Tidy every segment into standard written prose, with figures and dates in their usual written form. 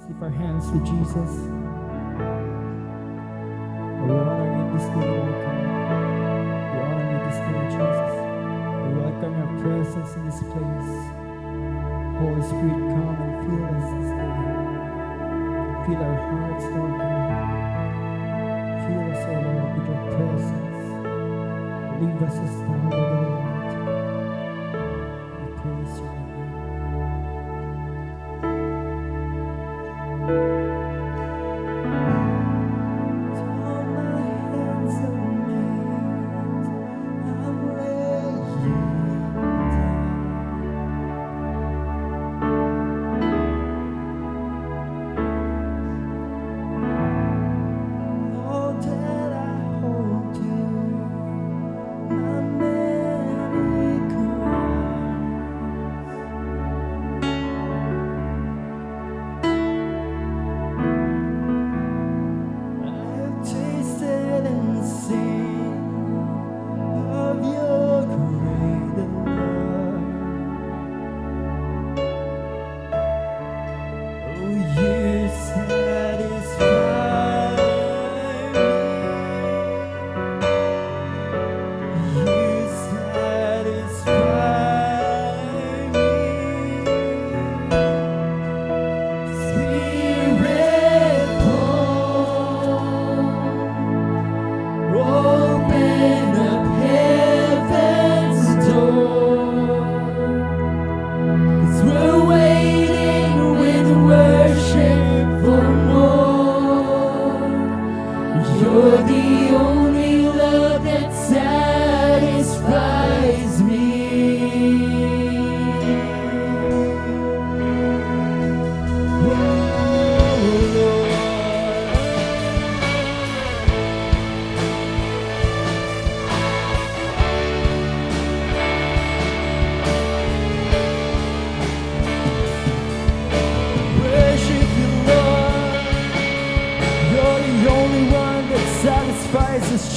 lift our hands to Jesus. We honor you this day, Lord God. We honor you this day, Jesus. We welcome your presence in this place. Holy Spirit, come and fill us this day. Fill our hearts, Lord God. Fill us, O Lord, with your presence. Leave us astounded, O Lord. We praise you.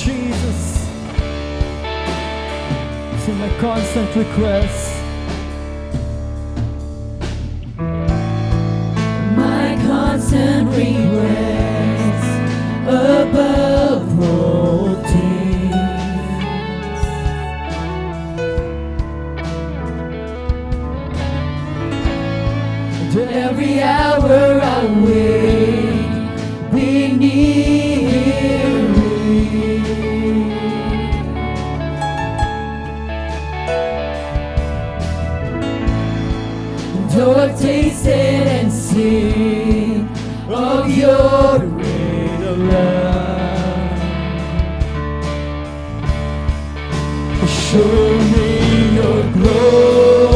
Jesus, it's my constant request. My constant request above all things. And every hour I wait beneath. Though I've tasted and seen of your greater love, show me your glory,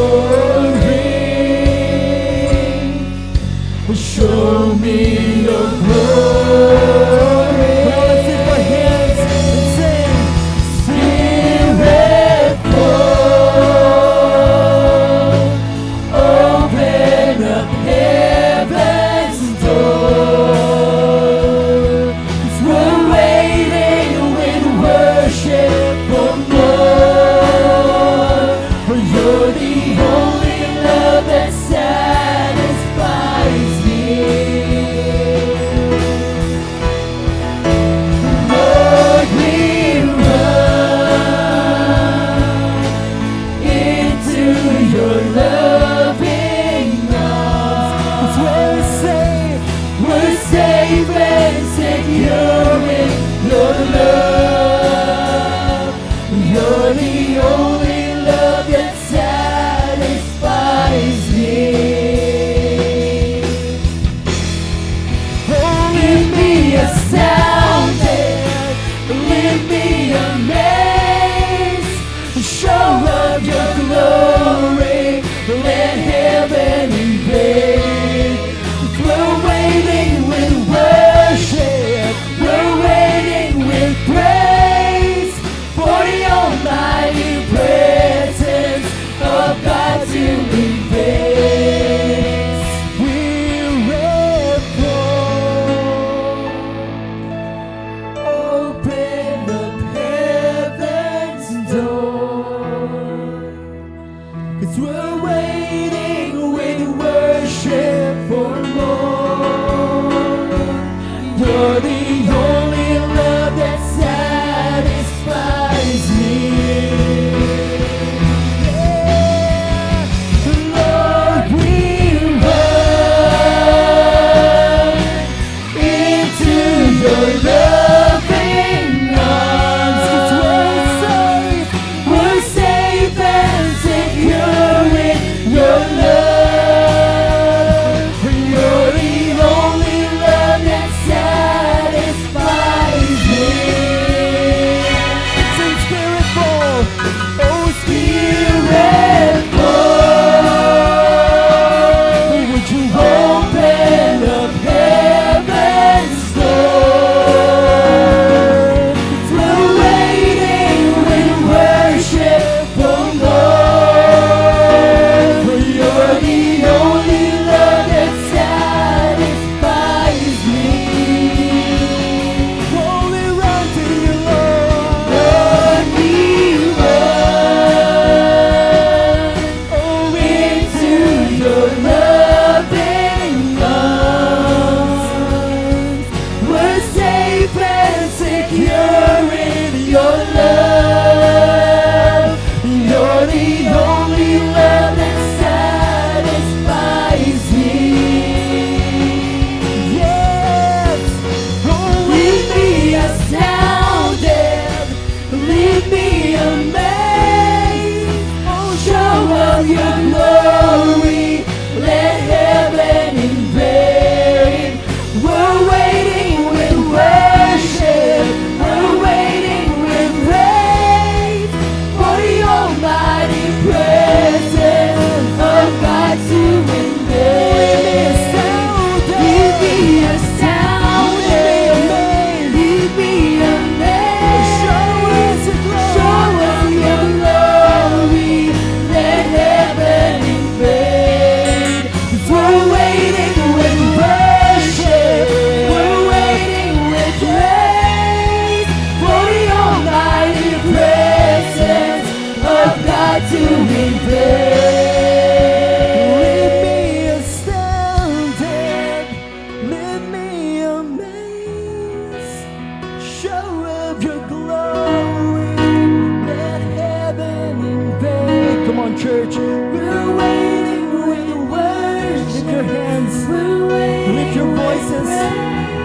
show me your glory. Let's lift our hands and sing. Spirit, fall, open up heaven's door, 'cause we're waiting with worship for more. For you're the only love that satisfies me. Lord, we run into your loving arms. We're safe. We're safe and secure in your love. You're the only love that satisfies me. Leave me astounded, leave me amazed. Show of your glory, let heaven invade. We're waiting with worship, we're waiting with praise for the almighty presence of God to invade. Spirit, fall. Open up heaven's door, 'cause we're waiting with worship for more. You're the only love that satisfies me. Lord, we run into your loving arms. We're safe and secure in your love. You're the only love that satisfies me. Sing Spirit fall, oh Spirit fall. Would you open up heaven's door? We're waiting with worship for more. For you're the only love that satisfies me. Only run to you, Lord. Lord, we run into your loving arms. We're safe and secure in your love. You're the only love that satisfies me. Yes, oh, leave me astounded, leave me amazed. Oh, show of your glory, let heaven invade. We're waiting with worship, we're waiting with praise for the almighty presence of God to invade. Leave me astounded, leave me amazed. Show us your glory, let heaven invade. 'Cause we're waiting with worship, we're waiting with praise for the almighty presence of God to invade. Leave me astounded, leave me amazed. Show of your glory, let heaven invade. Come on, church. We're waiting with worship. Lift your hands, lift your voices.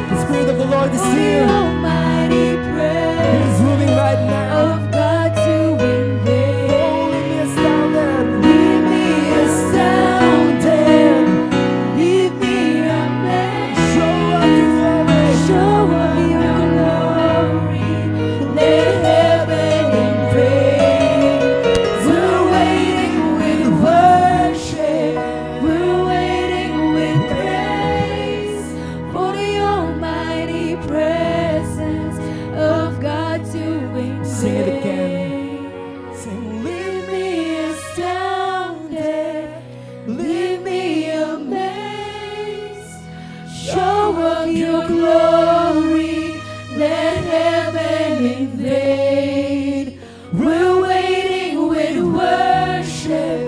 The Spirit of the Lord is here. Almighty prayer. He's moving right now. Of God to invade. Oh, leave me astounded. Leave me astounded. Leave me amazed. Show of your glory. Show of your glory. Let heaven invade. We're waiting with worship. We're waiting with praise for the almighty presence of God to invade. Sing it again. Sing, leave me astounded, leave me amazed. Show of your glory, let heaven invade. We're waiting with worship,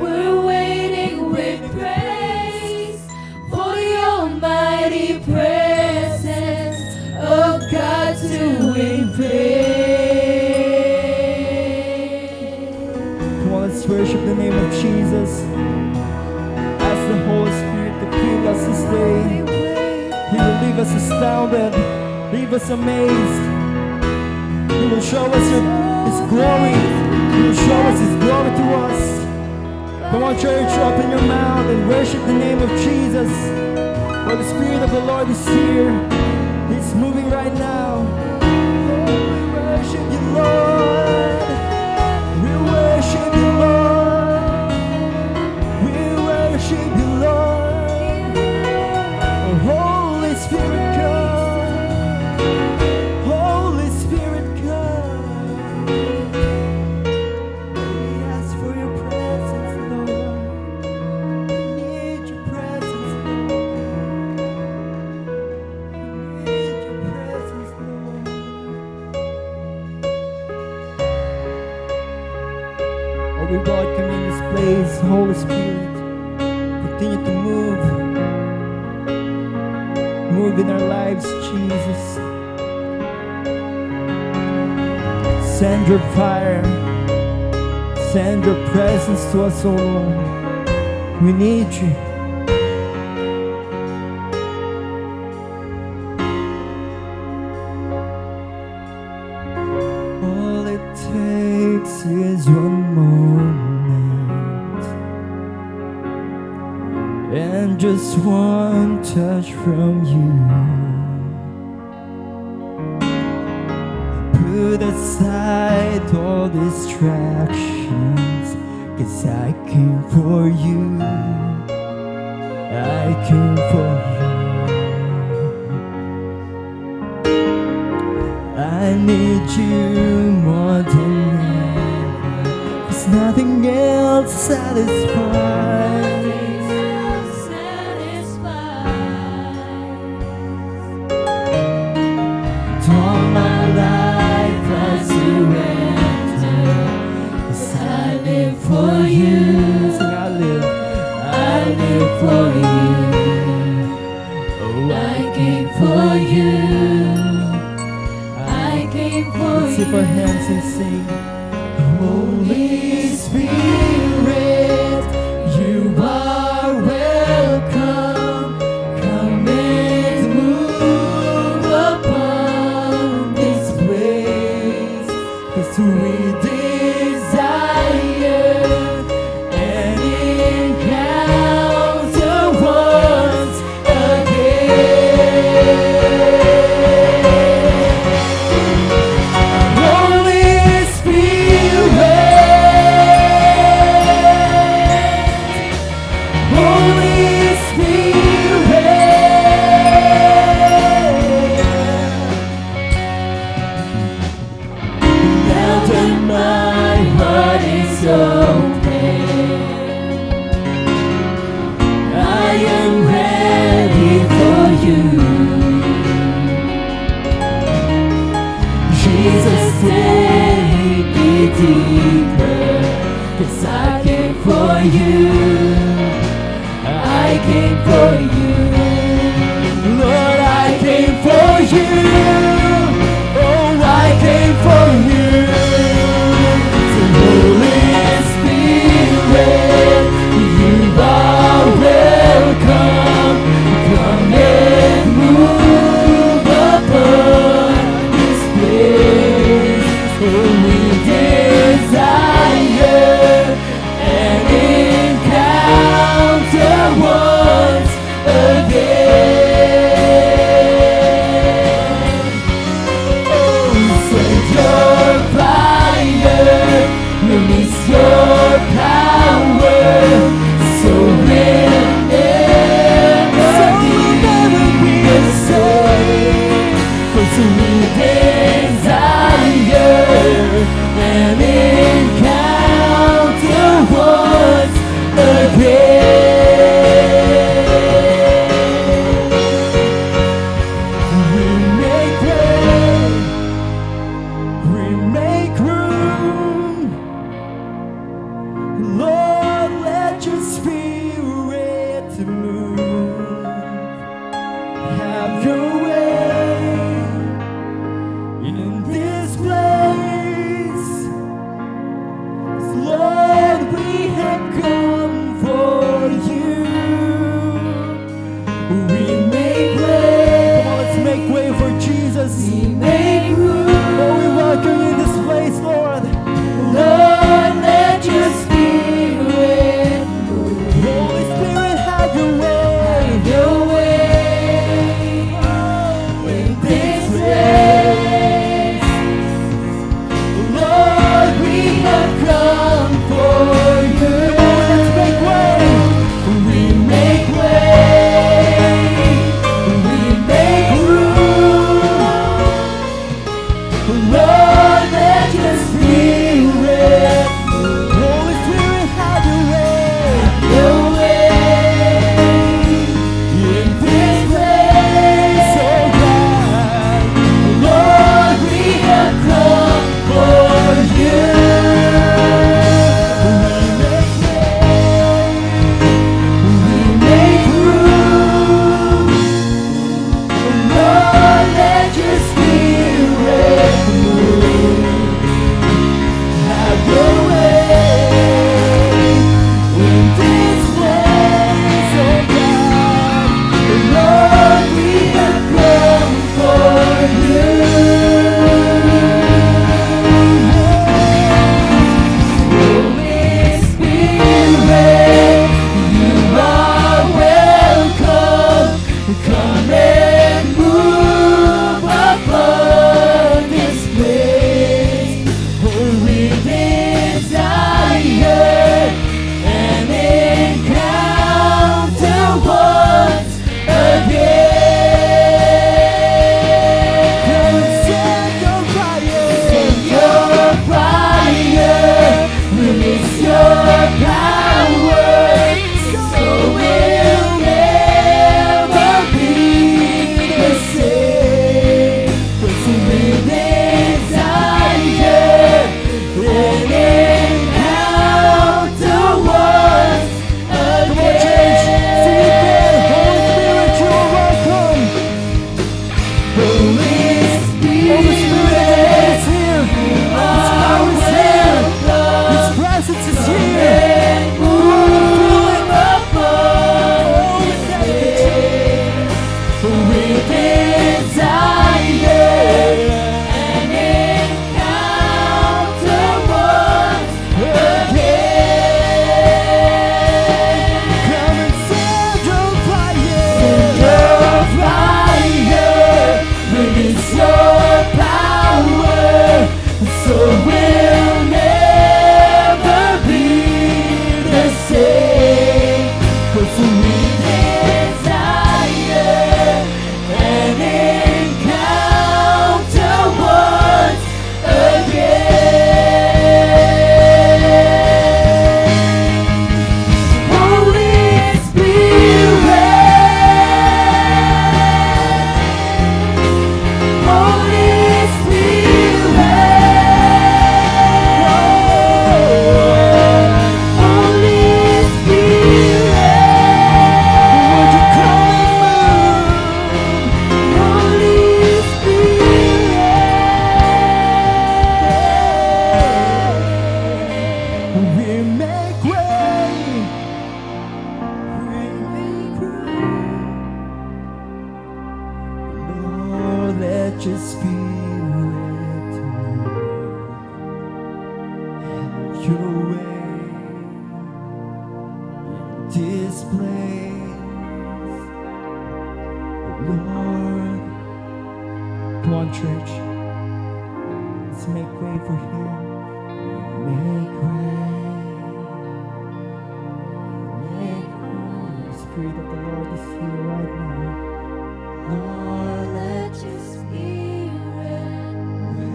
we're waiting with praise for the almighty presence of God to invade. Come on, let's worship the name of Jesus. Ask the Holy Spirit to fill us this day. He will leave us astounded, leave us amazed. He will show us His glory. He will show us His glory to us. Come on, church, open your mouth and worship the name of Jesus. For the Spirit of the Lord is here. He's moving right now. Oh, we worship you, Lord. We worship you, Lord. We worship you, Lord. Oh, Holy Spirit, come. Holy Spirit, come. We ask for your presence, Lord. We need your presence, Lord. We need your presence, Lord. Oh, we welcome you in this place, Holy Spirit. Continue to move. Move in our lives, Jesus. Send your fire. Send your presence to us, oh Lord. We need you. All it takes is one moment and just one touch from you. Put aside all distractions, 'cause I came for you. I came for you. I need you more than ever, 'cause nothing else satisfies. All my life I surrender, 'cause I live for you. Sing, I live for you. Oh, I came for you. I came for you. Let's lift our hands and sing. Holy Spirit, you are welcome. Come and move upon this place, 'cause we desire an encounter once again. Holy Spirit, Holy Spirit, now that my heart is open, I am ready for you. Jesus, take me deeper, 'cause I came for you. I came for you. Lord, I came for you. Oh, I came for you. So Holy Spirit, you are welcome. Come and move upon this place. Oh, we desire an encounter once again. Oh, send your fire, release your power, so we'll never be the same. 'Cause we desire an encounter once again. We make way, we make room. Lord, let your spirit move. Have your way in this place. Lord, we have come for you. We make way. Come on, let's make way for Jesus. We make room. Oh, we welcome you in this place, Lord. Lord, let your spirit move. Oh, stay, 'cause we desire an encounter once again. Holy Spirit, Holy your spirit have your way in this place, Lord. Come on, church, let's make way for Him. Make way. Make way. The Spirit of the Lord is here right now. Lord, Let your spirit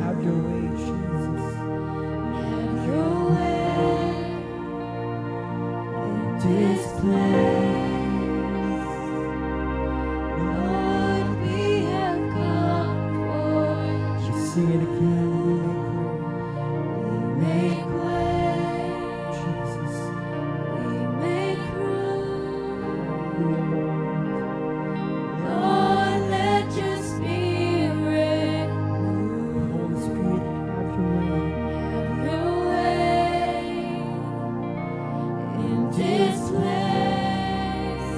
have your way, Jesus. have your way in this place. Lord, we have come for you. Sing it again. We make way, Jesus. we make room. Lord, let your spirit Holy Spirit, have your way. have your way in this place.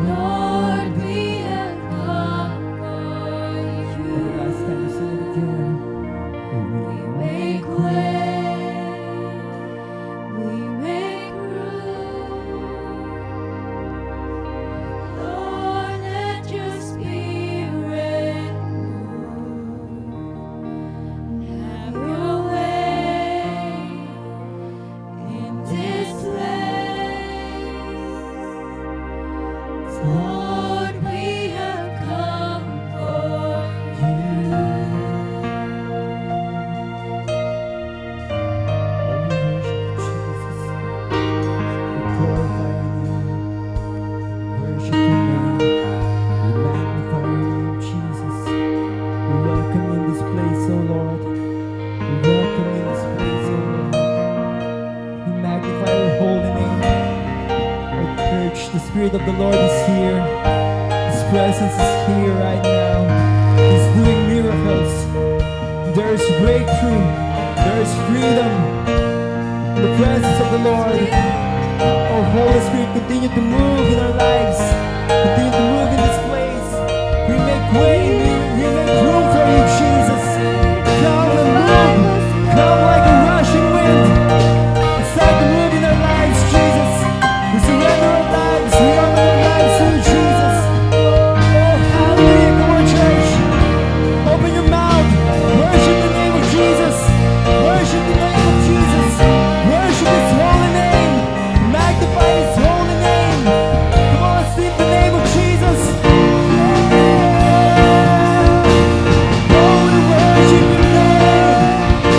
Lord, we have come for you. Last time you sing it again. We make way, we make room. Lord, let your spirit move. Have your way in this place. Lord, we have come for you. The Spirit of the Lord is here. His presence is here right now. He's doing miracles. There's breakthrough. There's freedom in the presence of the Lord. Oh, Holy Spirit, continue to move in our lives. Continue to move in this place. We make way. We make room for you, Jesus. Come and move. Come like a rushing wind. Start to move in our lives, Jesus. We surrender our lives. We honor our lives to you, Jesus. Oh, hallelujah. Come on, church. Open your mouth. Worship the name of Jesus. Worship the name of Jesus. Worship His holy name. Magnify His holy name. Come on, let's lift the name of Jesus. Oh, we worship your name.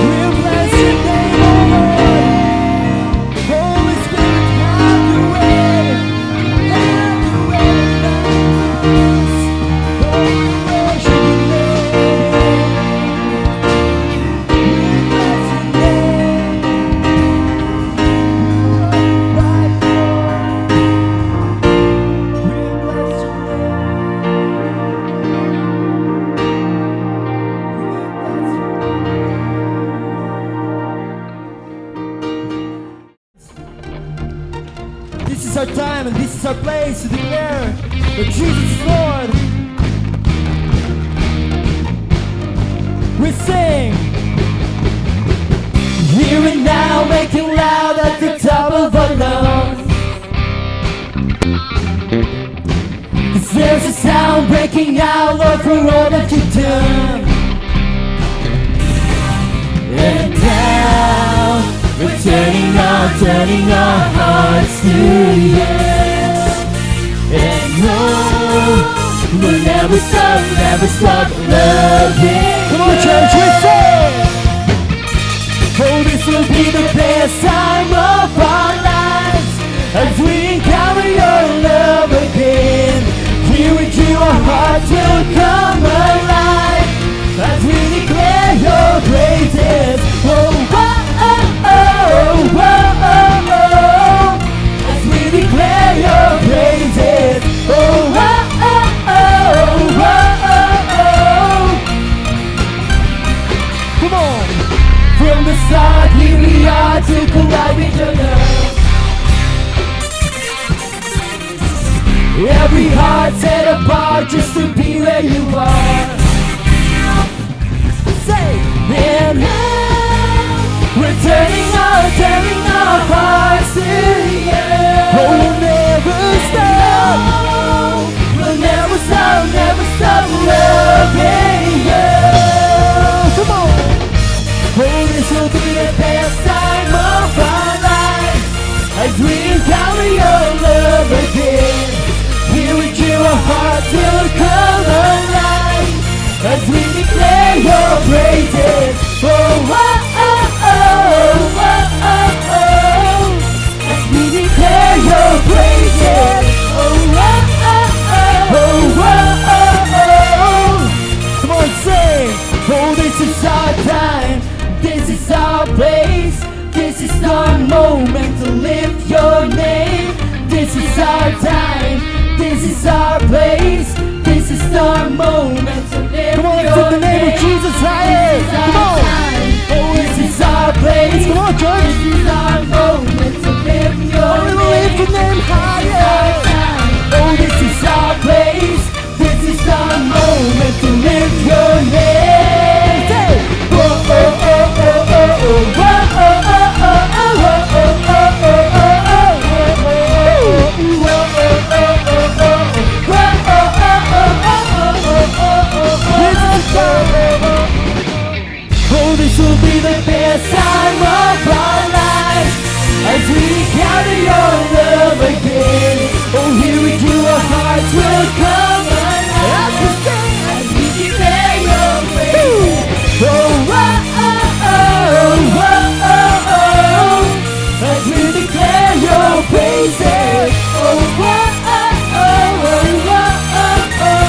We bless your name, oh Lord. Holy Spirit, have your way. Have your way in us. Oh, we worship your name. We bless your name. Right, Lord. We bless your name. This is our time and this is our place to declare that Jesus is Lord. We sing. Here and now, making loud at the top of our lungs. 'Cause there's a sound breaking out, Lord, for all that you've done. And now, we're turning our turning our hearts to you. And no, we'll never stop loving. Come on, church, we say, oh, this will be the best time of our lives as we encounter your love again. Here with you, our hearts will come alive as we declare your praises. Oh, oh, oh, oh, oh, oh, oh. As we declare your praises. Oh, oh, oh, oh, oh, oh, oh. Come on. From the start, here we are to collide with your love. Every heart set apart just to be where you are. Say, and now we're turning our hearts to you. Oh, we'll never stop. We'll never stop loving you. Come on. Oh, this will be the best time of our lives as we encounter your love again. Here with you, our hearts will come alive as we declare your praises. Oh, oh, oh, oh, oh, oh, oh. As we declare your praises. Oh, oh, oh, oh, oh, oh, oh. Come on, sing. Oh, this is our time. This is our place. This is our moment to lift your name. This is our time. This is our place. This is our moment to lift your name. Come on, let's take the name of Jesus higher. Come on. Oh, this is our place. Come on, church. This is our moment to lift your name. Lift your name higher. Oh, this is our place. This is our moment to lift your name. Say, oh, oh, oh, oh, oh, oh, oh, oh, oh, oh, oh, oh, oh, oh, oh, this will be the best time of our lives as we encounter your love again. Oh, here with you, our hearts will come alive as we declare your praise. Oh, oh, oh, oh, oh, oh, oh, as we declare your praises. Oh, oh, oh, oh, oh, oh, oh.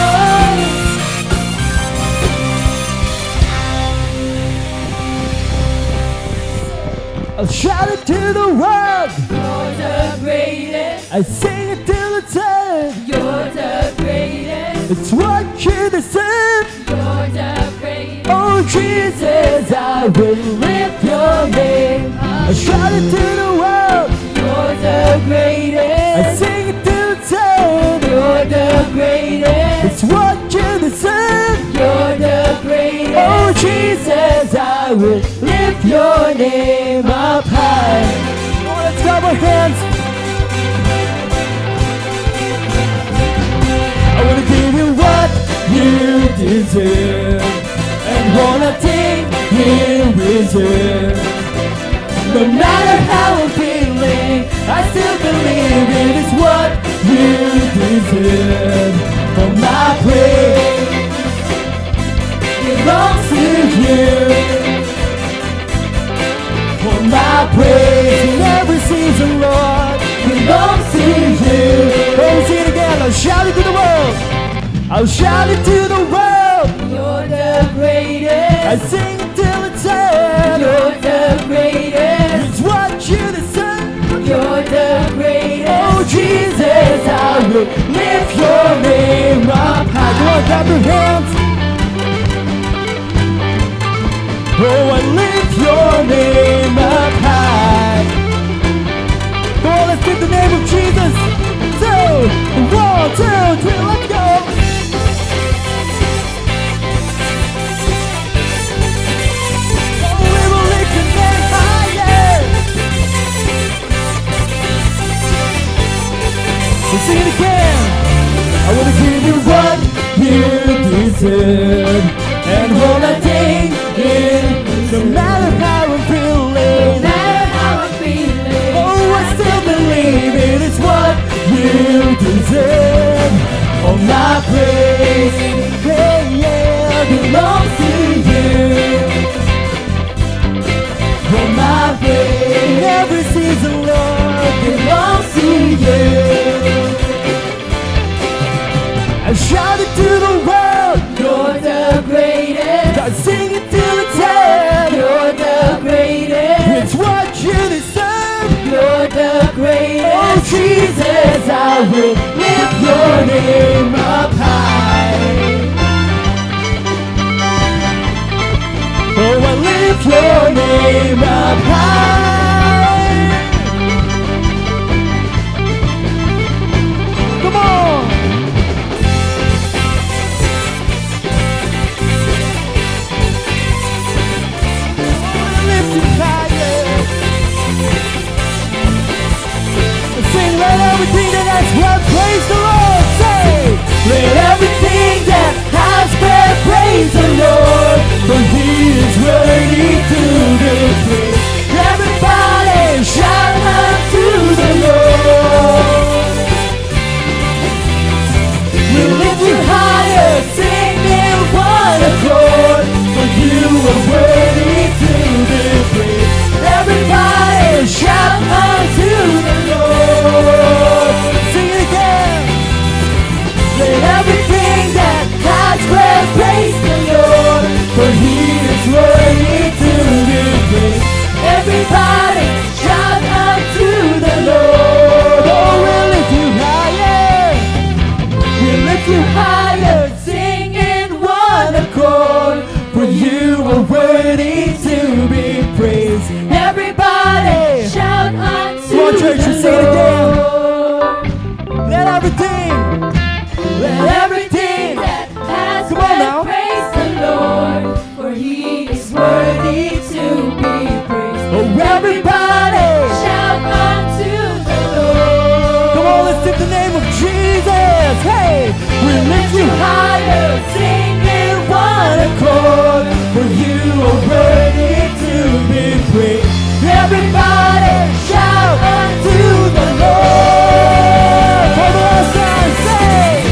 I'll shout it to the world. You're the greatest. I sing it till it's heard. You're the greatest. It's what you deserve. You're the greatest. Oh Jesus, I will lift your name. I shout it to the world. You're the greatest. I sing it till it's heard. You're the greatest. It's what you deserve. You're the greatest. Oh Jesus, I will lift your name up high. Oh, let's clap our hands. I wanna give you what you deserve and wanna take in reserve. No matter how I'm feeling, I still believe it is what you deserve. For my praise belongs to you. For my praise in every season, Lord, belongs to you. Oh, sing it again. I'll shout it to the world. I'll shout it to the world. You're the greatest. I sing it till it's heard. You're the greatest. It's what you deserve. You're the greatest. Oh Jesus, I will lift your name up high. Come on, clap your hands. Oh, I lift your name up high. Come on, let's take the name of Jesus. 1, 2, 3, let's go. Oh, we will lift your name higher. So sing it again. I wanna give you what you deserve and all I take in. No matter how I'm feeling, no matter how I'm feeling, oh You deserve all my praise. Yeah, belongs to you. All my praise, every season, Lord, belongs to you. I shout it to the world, you're the greatest. God, sing it till it's heard, you're the greatest. It's what you deserve, you're the greatest. Oh Jesus, I will lift your name up high. Oh, I lift your name up high. Come on. Sing, let everything that has breath praise the Lord. Say, let everything that has breath praise the Lord, for He is worthy to be praised. Everybody shout unto the Lord. We'll lift you higher, sing in one accord, for you are worthy to be praised. Everybody shout unto the Lord. Sing it again. Let everything that has breath praise the Lord, for He is worthy to be praised. Everybody shout unto the Lord. Oh, we'll lift you higher. We'll lift you higher, sing in one accord, for you are worthy to be praised. Everybody shout unto the Lord. Church, sing it again. Let everything that has breath praise the Lord, for He is worthy to be praised. Oh, everybody shout unto the Lord. Come on, let's take the name of Jesus. Hey, we lift you higher, sing in one accord, for you are worthy to be praised. Everybody shout unto the Lord. For the last time, say,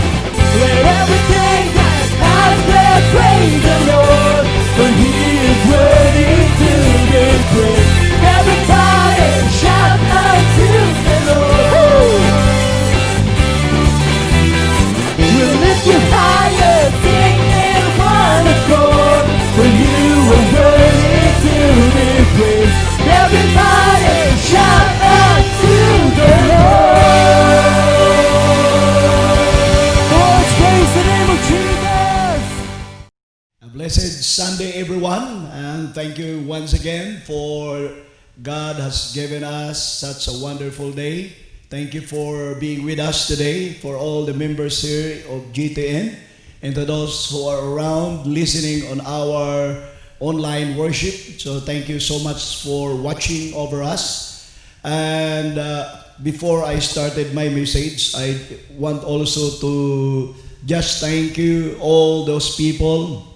let everything that has breath praise the Lord, for He is worthy to be praised. Everybody shout unto the Lord. We'll lift you higher, sing in one accord, for you are worthy to be praised. Everybody shout unto the Lord. Oh, let's praise the name of Jesus. A blessed Sunday, everyone, and thank you once again for God has given us such a wonderful day. Thank you for being with us today, for all the members here of GTN, and to those who are around listening on our online worship. So thank you so much for watching over us. And before I started my message, I want also to just thank you all those people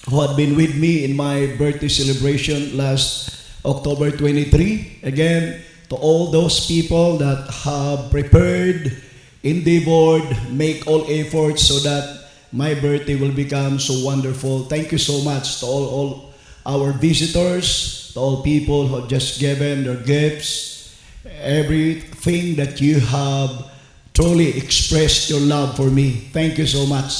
who had been with me in my birthday celebration last October 23. Again, to all those people that have prepared, endeavored, make all efforts so that my birthday will become so wonderful. Thank you so much to all our visitors, to all people who have just given their gifts, everything that you have truly expressed your love for me. Thank you so much.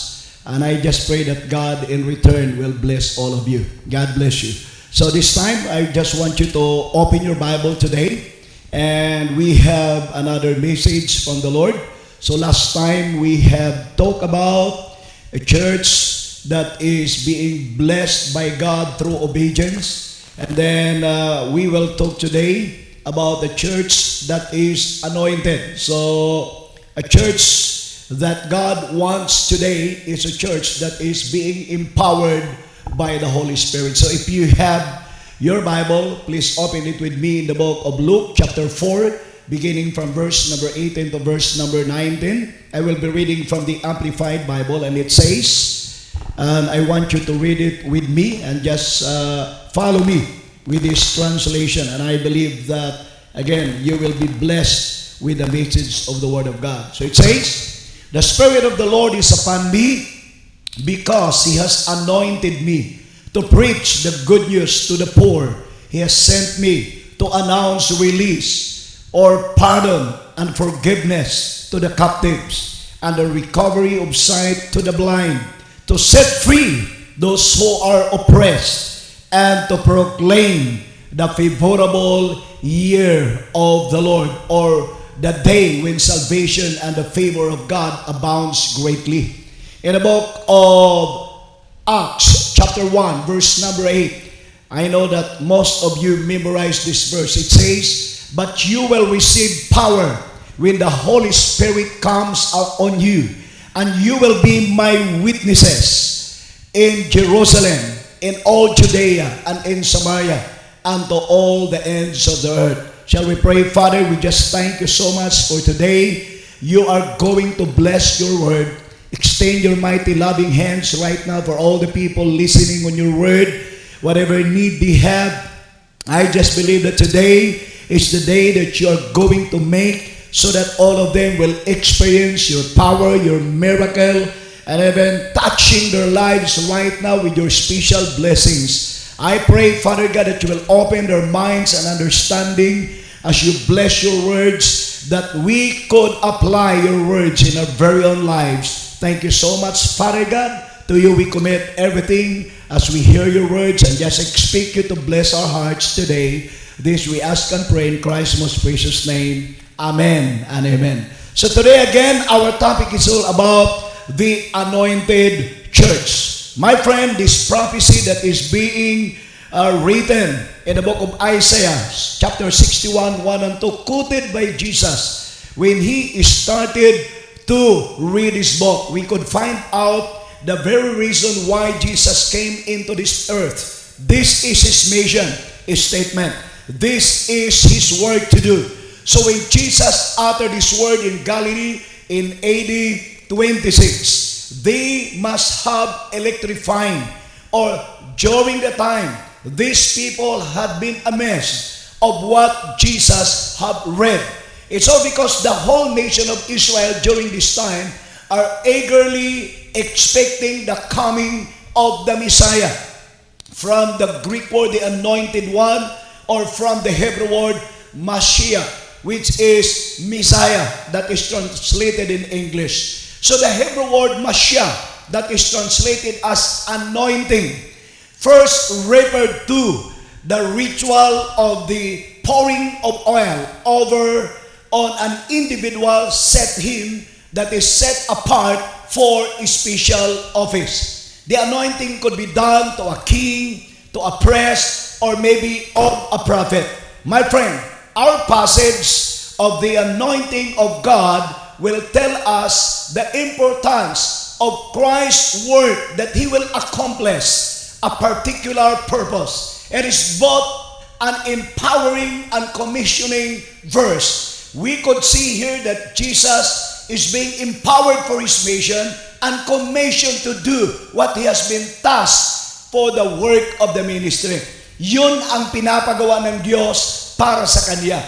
And I just pray that God in return will bless all of you. God bless you. So this time, I just want you to open your Bible today. And we have another message from the Lord. So last time, we have talked about a church that is being blessed by God through obedience. And then we will talk today about the church that is anointed. So a church that God wants today is a church that is being empowered by the Holy Spirit. So if you have your Bible, please open it with me in the book of Luke chapter 4, beginning from verse number 18 to verse number 19. I will be reading from the Amplified Bible, and it says, and I want you to read it with me and just follow me with this translation. And I believe that again, you will be blessed with the message of the Word of God. So it says, the Spirit of the Lord is upon me because He has anointed me to preach the good news to the poor. He has sent me to announce release or pardon and forgiveness to the captives and the recovery of sight to the blind, to set free those who are oppressed, and to proclaim the favorable year of the Lord, or the day when salvation and the favor of God abounds greatly. In the book of Acts chapter 1 verse number 8, I know that most of you memorize this verse. It says, but you will receive power when the Holy Spirit comes on you, and you will be my witnesses in Jerusalem, in all Judea and in Samaria, and to all the ends of the earth. Shall we pray? Father, we just thank you so much for today. You are going to bless your word. Extend your mighty loving hands right now for all the people listening on your word. Whatever need they have, I just believe that today is the day that you are going to make, so that all of them will experience your power, your miracle, and even touching their lives right now with your special blessings. I pray, Father God, that you will open their minds and understanding as you bless your words, that we could apply your words in our very own lives. Thank you so much, Father God. To you we commit everything as we hear your words, and just expect you to bless our hearts today. This we ask and pray in Christ's most precious name. Amen and amen. So today again, our topic is all about the anointed church. My friend, this prophecy that is being written in the book of Isaiah, chapter 61, 1 and 2, quoted by Jesus. When he started to read his book, we could find out the very reason why Jesus came into this earth. This is his mission, his statement. This is his work to do. So when Jesus uttered his word in Galilee in AD 26, they must have electrifying, or during the time, these people had been amazed of what Jesus had read. It's all because the whole nation of Israel during this time are eagerly expecting the coming of the Messiah. From the Greek word, the anointed one, or from the Hebrew word, Mashiach, which is Messiah, that is translated in English. So the Hebrew word Mashiach, that is translated as anointing, first referred to the ritual of the pouring of oil over on an individual, set him that is set apart for a special office. The anointing could be done to a king, to a priest, or maybe of a prophet. My friend, our passage of the anointing of God will tell us the importance of Christ's work, that he will accomplish a particular purpose. It is both an empowering and commissioning verse. We could see here that Jesus is being empowered for his mission and commissioned to do what he has been tasked for the work of the ministry. Yun ang pinapagawa ng Diyos para sa kanya.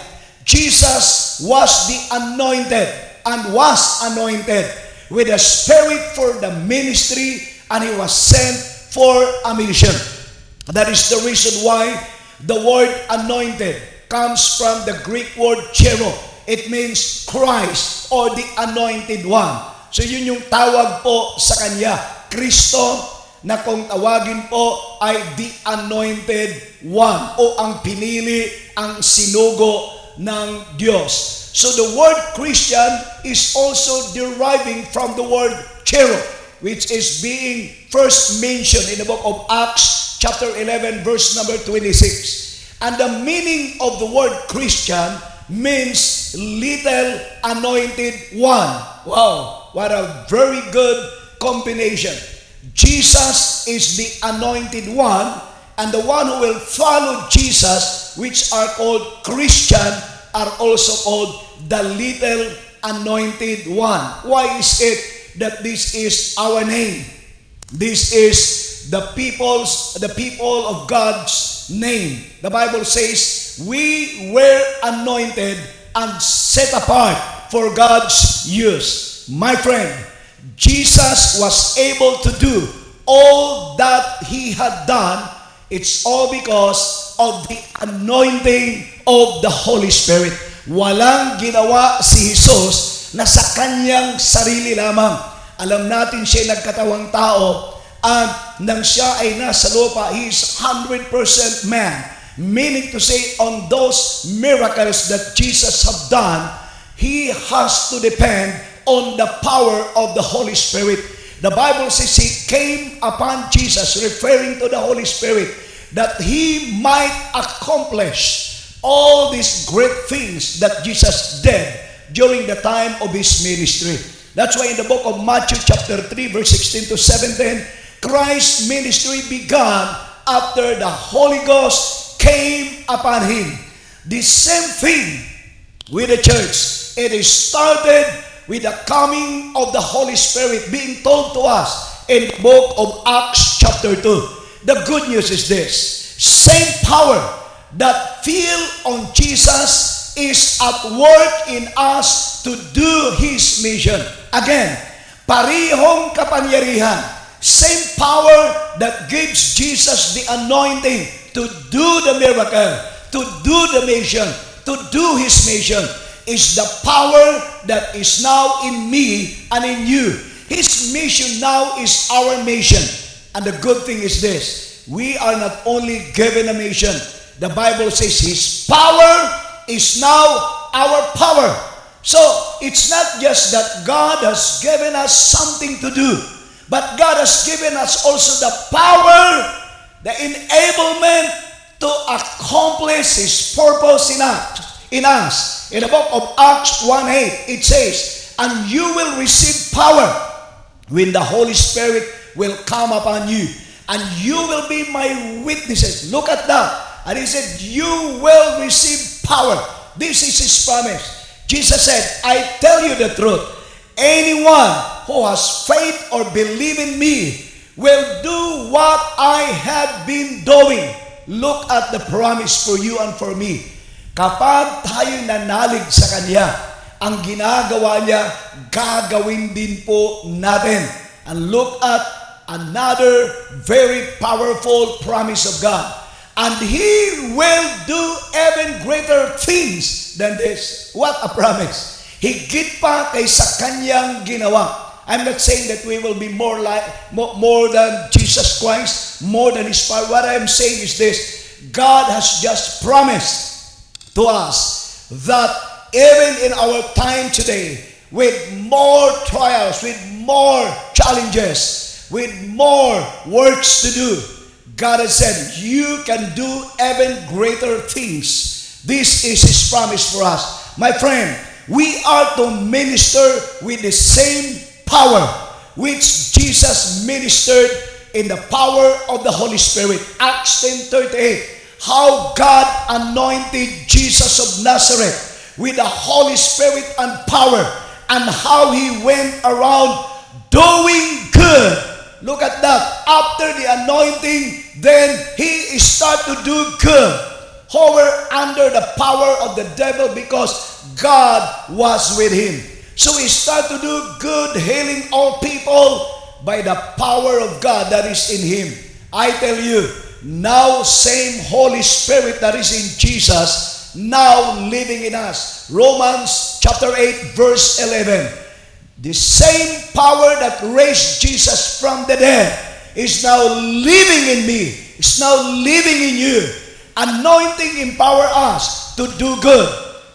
Jesus was the anointed and was anointed with a spirit for the ministry, and he was sent for a mission. That is the reason why the word anointed comes from the Greek word chero. It means Christ, or the anointed one. So yun yung tawag po sa kanya, Kristo, na kung tawagin po ay the anointed one, o ang pinili, ang sinugo ng Diyos. So the word Christian is also deriving from the word chero, which is being first mentioned in the book of Acts chapter 11 verse number 26. And the meaning of the word Christian means little anointed one. Wow, what a very good combination. Jesus is the anointed one, and the one who will follow Jesus, which are called Christian, are also called the little anointed one. Why is it that this is our name? This is the people of God's name. The Bible says, we were anointed and set apart for God's use. My friend, Jesus was able to do all that He had done. It's all because of the anointing of the Holy Spirit. Walang ginawa si Jesus na sa kanyang sarili lamang. Alam natin siya nagkatawang tao at nang siya ay nasa lupa, He is 100% man. Meaning to say, on those miracles that Jesus have done, He has to depend on the power of the Holy Spirit. The Bible says He came upon Jesus, referring to the Holy Spirit, that He might accomplish all these great things that Jesus did during the time of His ministry. That's why in the book of Matthew chapter 3 verse 16 to 17, Christ's ministry began after the Holy Ghost came upon Him. The same thing with the church. It is started with the coming of the Holy Spirit being told to us in the book of Acts chapter 2. The good news is this: same power that fell on Jesus is at work in us to do His mission. Again, parehong kapangyarihan, same power that gives Jesus the anointing to do the miracle, to do the mission, to do His mission, is the power that is now in me and in you. His mission now is our mission. And the good thing is this: we are not only given a mission. The Bible says His power is now our power. So, it's not just that God has given us something to do, but God has given us also the power, the enablement to accomplish His purpose in us. In the book of Acts 1:8, it says, "And you will receive power when the Holy Spirit will come upon you, and you will be my witnesses." Look at that. And He said, you will receive power. This is His promise. Jesus said, I tell you the truth. Anyone who has faith or believe in me will do what I have been doing. Look at the promise for you and for me. Kapag tayo nanalig sa Kanya, ang ginagawa Niya, gagawin din po natin. And look at another very powerful promise of God. And He will do even greater things than this. What a promise. Higit pa kaysa Kanyang ginawa. I'm not saying that we will be more than Jesus Christ, more than His power. What I'm saying is this: God has just promised to us that even in our time today, with more trials, with more challenges, with more works to do, God has said, you can do even greater things. This is His promise for us. My friend, we are to minister with the same power which Jesus ministered in the power of the Holy Spirit. Acts 10:38. How God anointed Jesus of Nazareth with the Holy Spirit and power, and how He went around doing good. Look at that. After the anointing, then He started to do good. However, under the power of the devil, because God was with Him. So He started to do good, healing all people by the power of God that is in Him. I tell you, now same Holy Spirit that is in Jesus, now living in us. Romans chapter 8 verse 11. The same power that raised Jesus from the dead is now living in me, is now living in you, anointing empower us to do good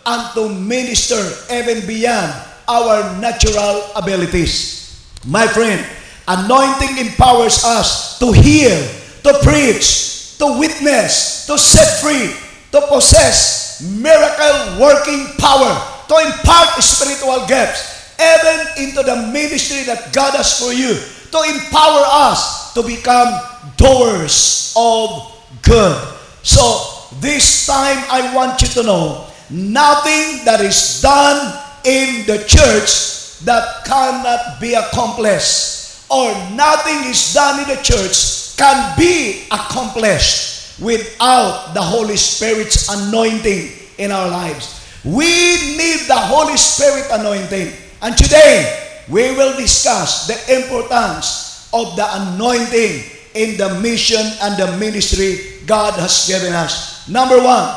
and to minister even beyond our natural abilities. My friend, anointing empowers us to heal, to preach, to witness, to set free, to possess miracle working power, to impart spiritual gifts, even into the ministry that God has for you, to empower us to become doers of good. So, this time I want you to know, nothing that is done in the church that cannot be accomplished, or nothing is done in the church can be accomplished without the Holy Spirit's anointing in our lives. We need the Holy Spirit anointing. And today, we will discuss the importance of the anointing in the mission and the ministry God has given us. Number one,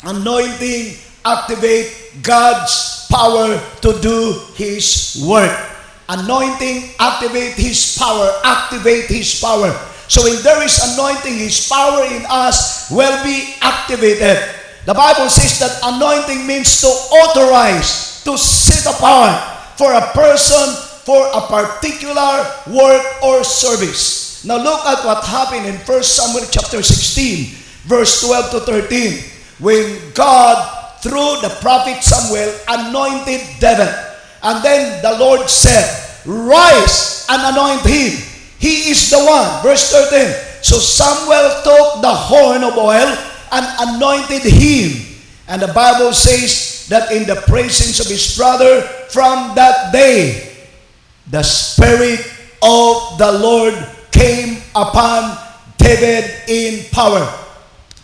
anointing activate God's power to do His work. Anointing activate His power. Activate His power. So when there is anointing, His power in us will be activated. The Bible says that anointing means to authorize, to set apart for a person, for a particular work or service. Now look at what happened in 1 Samuel chapter 16, verse 12 to 13, when God, through the prophet Samuel, anointed David. And then the Lord said, "Rise and anoint him. He is the one." Verse 13. So Samuel took the horn of oil and anointed him. And the Bible says that in the presence of his brother, from that day, the Spirit of the Lord came upon David in power.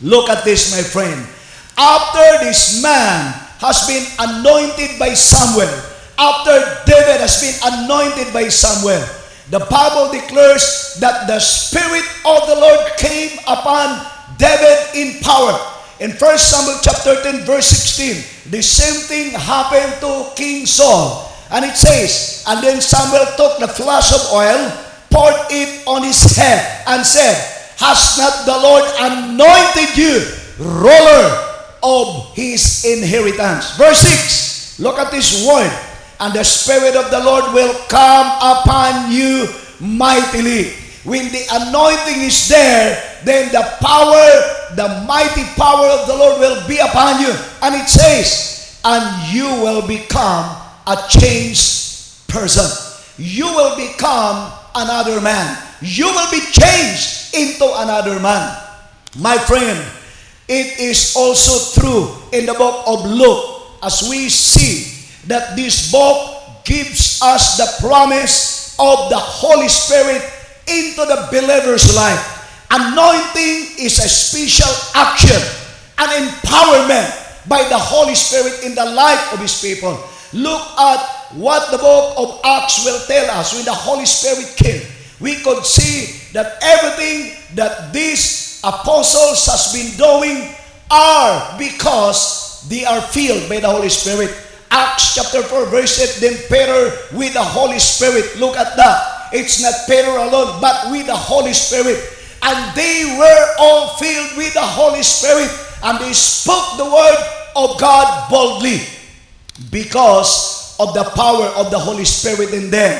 Look at this, my friend. After this man has been anointed by Samuel, after David has been anointed by Samuel, the Bible declares that the Spirit of the Lord came upon David in power. In 1 Samuel chapter 10 verse 16, the same thing happened to King Saul. And it says, "And then Samuel took the flask of oil, poured it on his head, and said, Has not the Lord anointed you ruler of his inheritance?" Verse 6, look at this word. "And the Spirit of the Lord will come upon you mightily." When the anointing is there, then the power, the mighty power of the Lord will be upon you. And it says, "And you will become a changed person." You will become another man. You will be changed into another man. My friend, it is also true in the book of Luke, as we see that this book gives us the promise of the Holy Spirit into the believer's life. Anointing is a special action, an empowerment by the Holy Spirit in the life of His people. Look at what the book of Acts will tell us. When the Holy Spirit came, we could see that everything that these apostles has been doing are because they are filled by the Holy Spirit. Acts chapter 4 verse 8, "Then Peter with the Holy Spirit," look at that. It's not Peter alone, but with the Holy Spirit. "And they were all filled with the Holy Spirit, and they spoke the word of God boldly," because of the power of the Holy Spirit in them.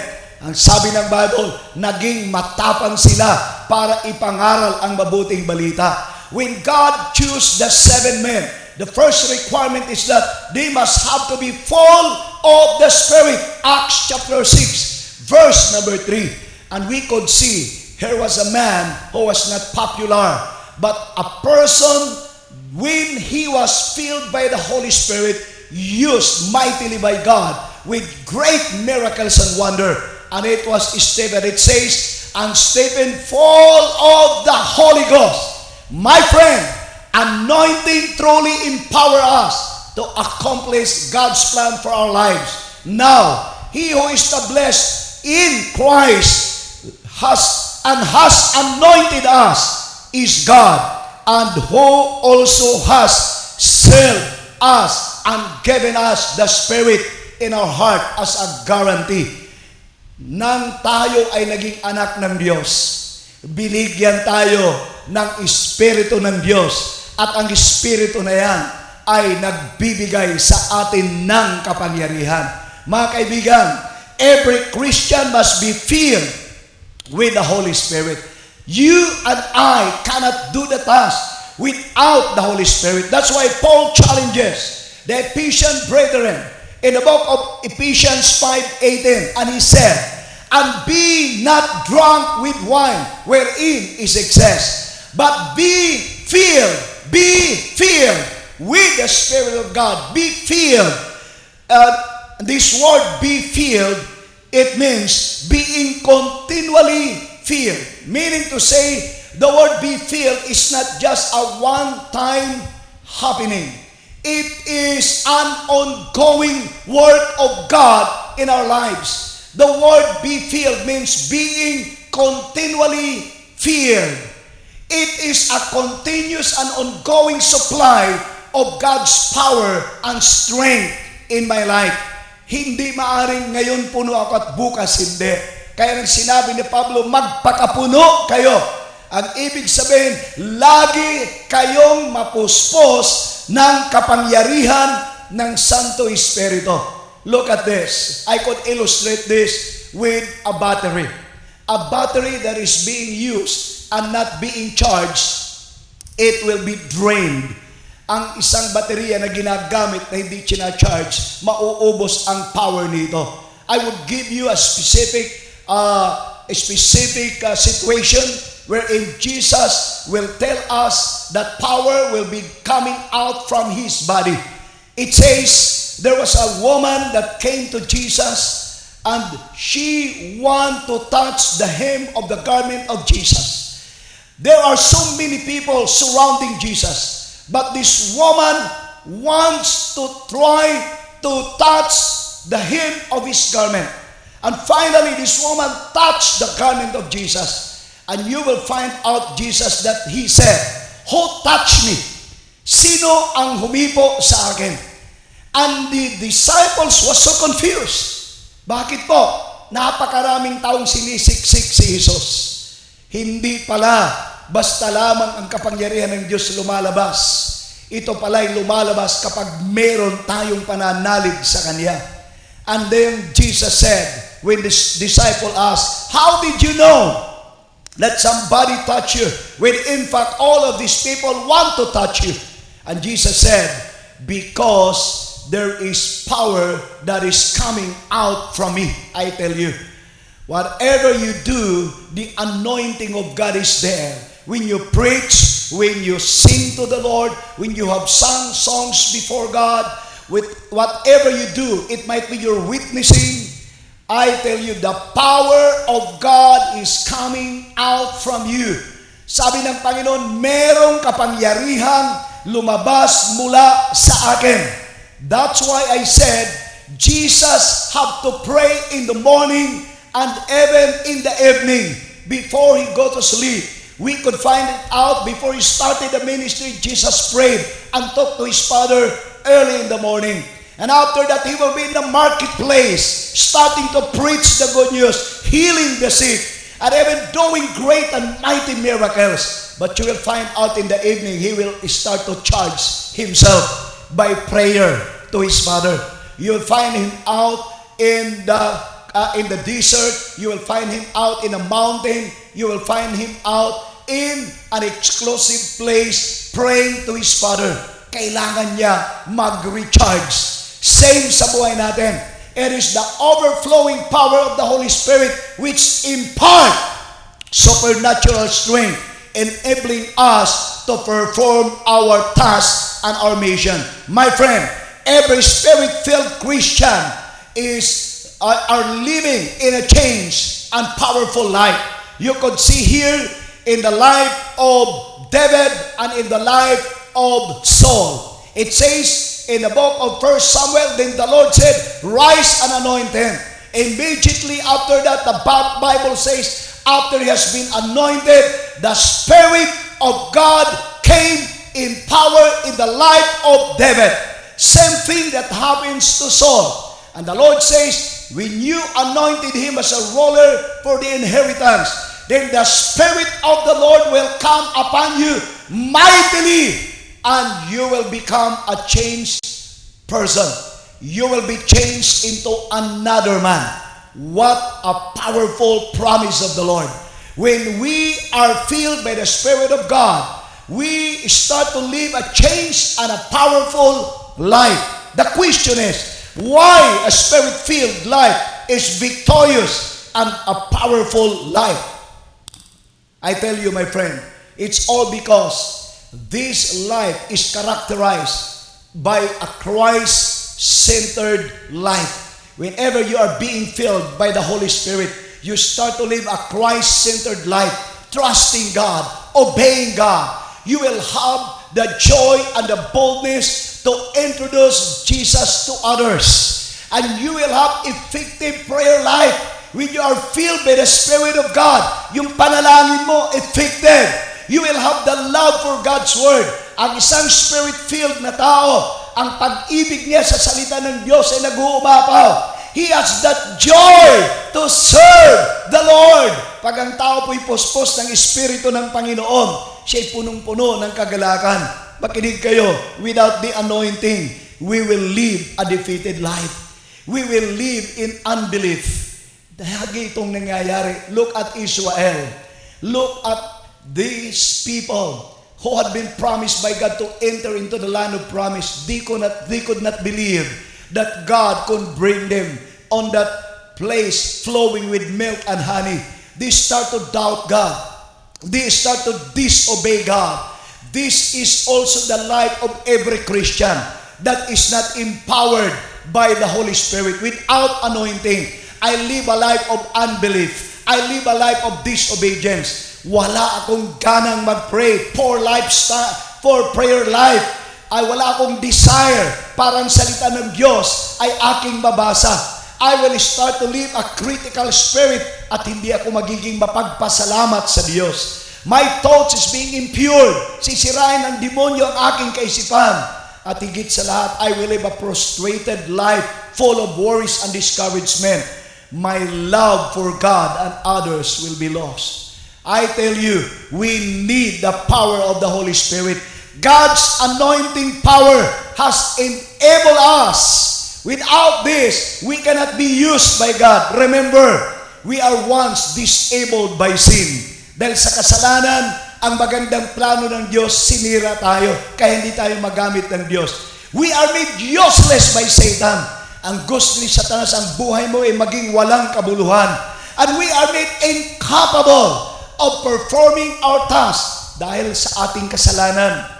Ang sabi ng Bible, naging matapang sila para ipangaral ang mabuting balita. When God chose the 7 men, the first requirement is that they must have to be full of the Spirit. Acts chapter 6, verse number 3. And we could see here was a man who was not popular, but a person, when he was filled by the Holy Spirit, used mightily by God with great miracles and wonder. And it was Stephen. It says, "And Stephen full of the Holy Ghost." My friend, anointing truly empower us to accomplish God's plan for our lives. Now, he who is established in Christ has anointed us is God, and who also has sealed us and given us the Spirit in our heart as a guarantee. Nang tayo ay naging anak ng Diyos, binigyan tayo ng Espiritu ng Diyos, at ang Espiritu na yan ay nagbibigay sa atin ng kapangyarihan. Mga kaibigan, every Christian must be filled with the Holy Spirit. You and I cannot do the task without the Holy Spirit. That's why Paul challenges the Ephesian brethren in the book of Ephesians 5:18, and he said, "And be not drunk with wine, wherein is excess, but be filled with the Spirit of God." Be filled. This word "be filled," it means being continually filled. Meaning to say, the word be filled is not just a one-time happening. It is an ongoing work of God in our lives. The word be filled means being continually filled. It is a continuous and ongoing supply of God's power and strength in my life. Hindi maaring ngayon puno ako at bukas hindi. Kaya nang sinabi ni Pablo, magpakapuno kayo. Ang ibig sabihin, lagi kayong mapuspos ng kapangyarihan ng Santo Espiritu. Look at this. I could illustrate this with a battery. A battery that is being used and not being charged, it will be drained. Ang isang baterya na ginagamit na hindi charge, mauubos ang power nito. I would give you a specific situation wherein Jesus will tell us that power will be coming out from His body. It says there was a woman that came to Jesus and she wanted to touch the hem of the garment of Jesus. There are so many people surrounding Jesus, but this woman wants to try to touch the hem of His garment. And finally, this woman touched the garment of Jesus. And you will find out Jesus that He said, "Who touched me?" Sino ang humipo sa akin? And the disciples was so confused. Bakit po? Napakaraming taong sinisiksik si Jesus. Hindi pala basta lamang ang kapangyarihan ng Diyos lumalabas. Ito pala'y lumalabas kapag meron tayong pananalig sa Kanya. And then Jesus said, when the disciple asked, "How did you know that somebody touched you, when in fact all of these people want to touch you?" And Jesus said, "Because there is power that is coming out from me." I tell you, whatever you do, the anointing of God is there. When you preach, when you sing to the Lord, when you have sung songs before God, with whatever you do, it might be your witnessing, I tell you, the power of God is coming out from you. Sabi ng Panginoon, merong kapangyarihang lumabas mula sa akin. That's why I said, Jesus had to pray in the morning and even in the evening before He go to sleep. We could find it out before He started the ministry. Jesus prayed and talked to His Father early in the morning. And after that, He will be in the marketplace, starting to preach the good news, healing the sick, and even doing great and mighty miracles. But you will find out in the evening, He will start to charge Himself by prayer to His Father. You will find Him out in the desert. You will find Him out in a mountain. You will find Him out in an exclusive place praying to His Father. Kailangan niya mag-recharge. Same sa buhay natin. It is the overflowing power of the Holy Spirit which impart supernatural strength, enabling us to perform our task and our mission. My friend, every Spirit-filled Christian are living in a changed and powerful life. You could see here in the life of David and in the life of Saul. It says in the book of 1 Samuel, then the Lord said, "Rise and anoint him." Immediately after that, the Bible says, after he has been anointed, the Spirit of God came in power in the life of David. Same thing that happens to Saul. And the Lord says, when you anointed him as a ruler for the inheritance, then the Spirit of the Lord will come upon you mightily, and you will become a changed person. You will be changed into another man. What a powerful promise of the Lord. When we are filled by the Spirit of God, we start to live a changed and a powerful life. The question is, why a Spirit-filled life is victorious and a powerful life? I tell you, my friend, it's all because this life is characterized by a Christ-centered life. Whenever you are being filled by the Holy Spirit, you start to live a Christ-centered life, trusting God, obeying God. You will have the joy and the boldness to introduce Jesus to others. And you will have effective prayer life when you are filled by the Spirit of God. Yung panalangin mo, effective. You will have the love for God's Word. Ang isang Spirit-filled na tao, ang pag-ibig niya sa salita ng Diyos ay nag-uumapaw. He has that joy to serve the Lord. Pag ang tao po'y puspos ng Espiritu ng Panginoon, siya'y punong-puno ng kagalakan. Makinig kayo, without the anointing, we will live a defeated life. We will live in unbelief. Dahil itong nangyayari. Look at Israel. Look at these people who had been promised by God to enter into the land of promise. They could not believe that God could bring them on that place flowing with milk and honey. They start to doubt God. They start to disobey God. This is also the life of every Christian that is not empowered by the Holy Spirit. Without anointing, I live a life of unbelief. I live a life of disobedience. Wala akong ganang mag-pray for prayer life. Ay wala akong desire parang salita ng Diyos ay aking mabasa. I will start to live a critical spirit at hindi ako magiging mapagpasalamat sa Diyos. My thoughts is being impure. Sisirain ng demonyo ang aking kaisipan. At higit sa lahat, I will live a prostrated life full of worries and discouragement. My love for God and others will be lost. I tell you, we need the power of the Holy Spirit. God's anointing power has enabled us. Without this, we cannot be used by God. Remember, we are once disabled by sin. Dahil sa kasalanan, ang magandang plano ng Diyos, sinira tayo, kaya hindi tayo magamit ng Diyos. We are made useless by Satan. Ang gusto ni Satanas, ang buhay mo ay maging walang kabuluhan. And we are made incapable of performing our task dahil sa ating kasalanan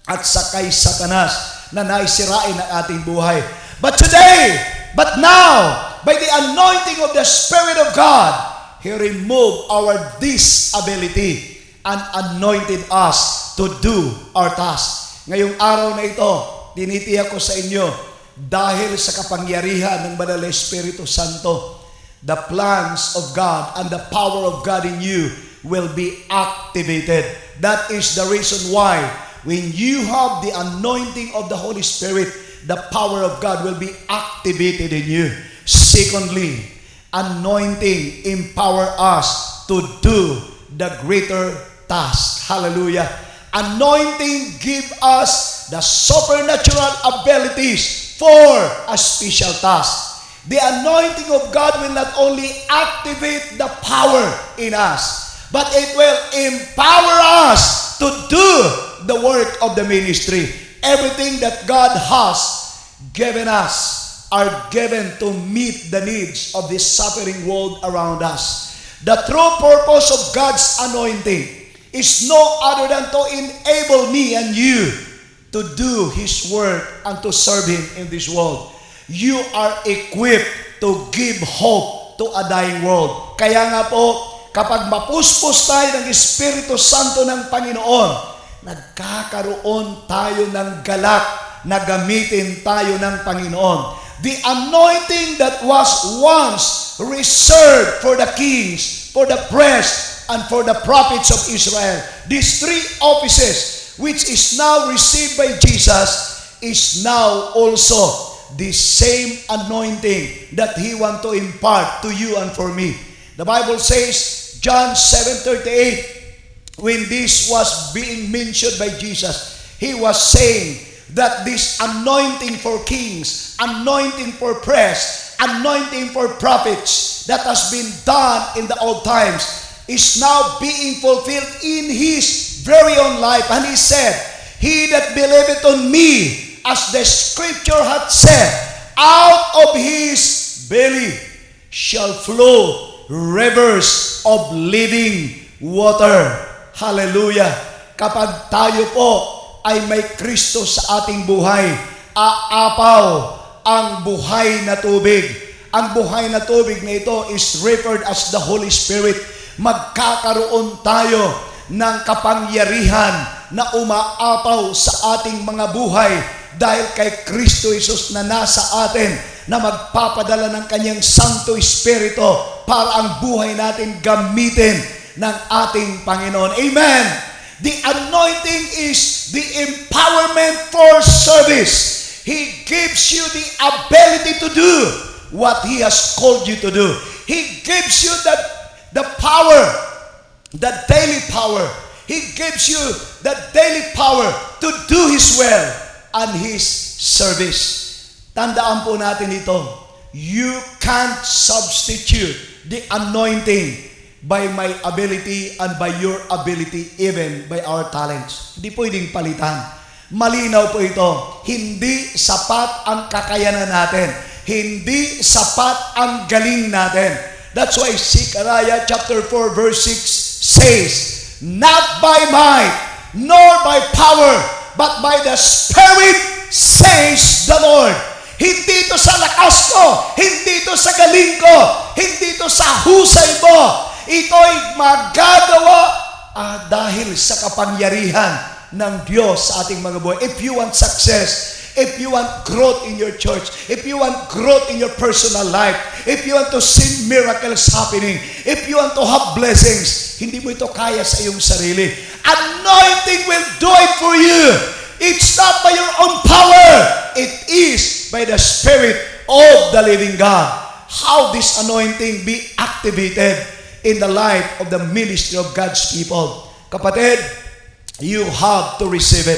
at sa kay Satanas na naisirain ang ating buhay. But now, by the anointing of the Spirit of God, He removed our disability and anointed us to do our task. Ngayong araw na ito, tinitiyak ko sa inyo, dahil sa kapangyarihan ng Banal na Espiritu Santo, the plans of God and the power of God in you will be activated. That is the reason why when you have the anointing of the Holy Spirit, the power of God will be activated in you. Secondly, anointing empower us to do the greater task. Hallelujah. Anointing give us the supernatural abilities for a special task. The anointing of God will not only activate the power in us, but it will empower us to do the work of the ministry. Everything that God has given us are given to meet the needs of this suffering world around us. The true purpose of God's anointing is no other than to enable me and you to do His work and to serve Him in this world. You are equipped to give hope to a dying world. Kaya nga po, kapag mapuspos tayo ng Espiritu Santo ng Panginoon, nagkakaroon tayo ng galak na gamitin tayo ng Panginoon. The anointing that was once reserved for the kings, for the priests, and for the prophets of Israel. These three offices, which is now received by Jesus, is now also the same anointing that He wants to impart to you and for me. The Bible says, John 7:38, when this was being mentioned by Jesus, He was saying that this anointing for kings, anointing for priests, anointing for prophets that has been done in the old times is now being fulfilled in His very own life. And He said, He that believeth on me, as the scripture hath said, out of his belly shall flow rivers of living water. Hallelujah. Kapag tayo po ay may Kristo sa ating buhay, aapaw ang buhay na tubig. Ang buhay na tubig na ito is referred as the Holy Spirit. Magkakaroon tayo ng kapangyarihan na umaapaw sa ating mga buhay dahil kay Kristo Jesus na nasa atin na magpapadala ng kanyang Santo Espiritu para ang buhay natin gamitin ng ating Panginoon. Amen! The anointing is the empowerment for service. He gives you the ability to do what He has called you to do. He gives you the power, the daily power. He gives you the daily power to do His will and His service. Tandaan po natin ito. You can't substitute the anointing by my ability and by your ability, even by our talents. Hindi pwedeng palitan. Malinaw po ito. Hindi sapat ang kakayanan natin. Hindi sapat ang galing natin. That's why Zechariah chapter 4 verse 6 says, not by might, nor by power, but by the Spirit, says the Lord. Hindi ito sa lakas ko, hindi ito sa galing ko, hindi ito sa husay mo. Ito'y magagawa dahil sa kapangyarihan ng Diyos sa ating mga buhay. If you want success, if you want growth in your church, if you want growth in your personal life, if you want to see miracles happening, if you want to have blessings, hindi mo ito kaya sa iyong sarili. Anointing will do it for you. It's not by your own power. It is by the Spirit of the living God. How this anointing be activated in the life of the ministry of God's people. Kapatid, you have to receive it.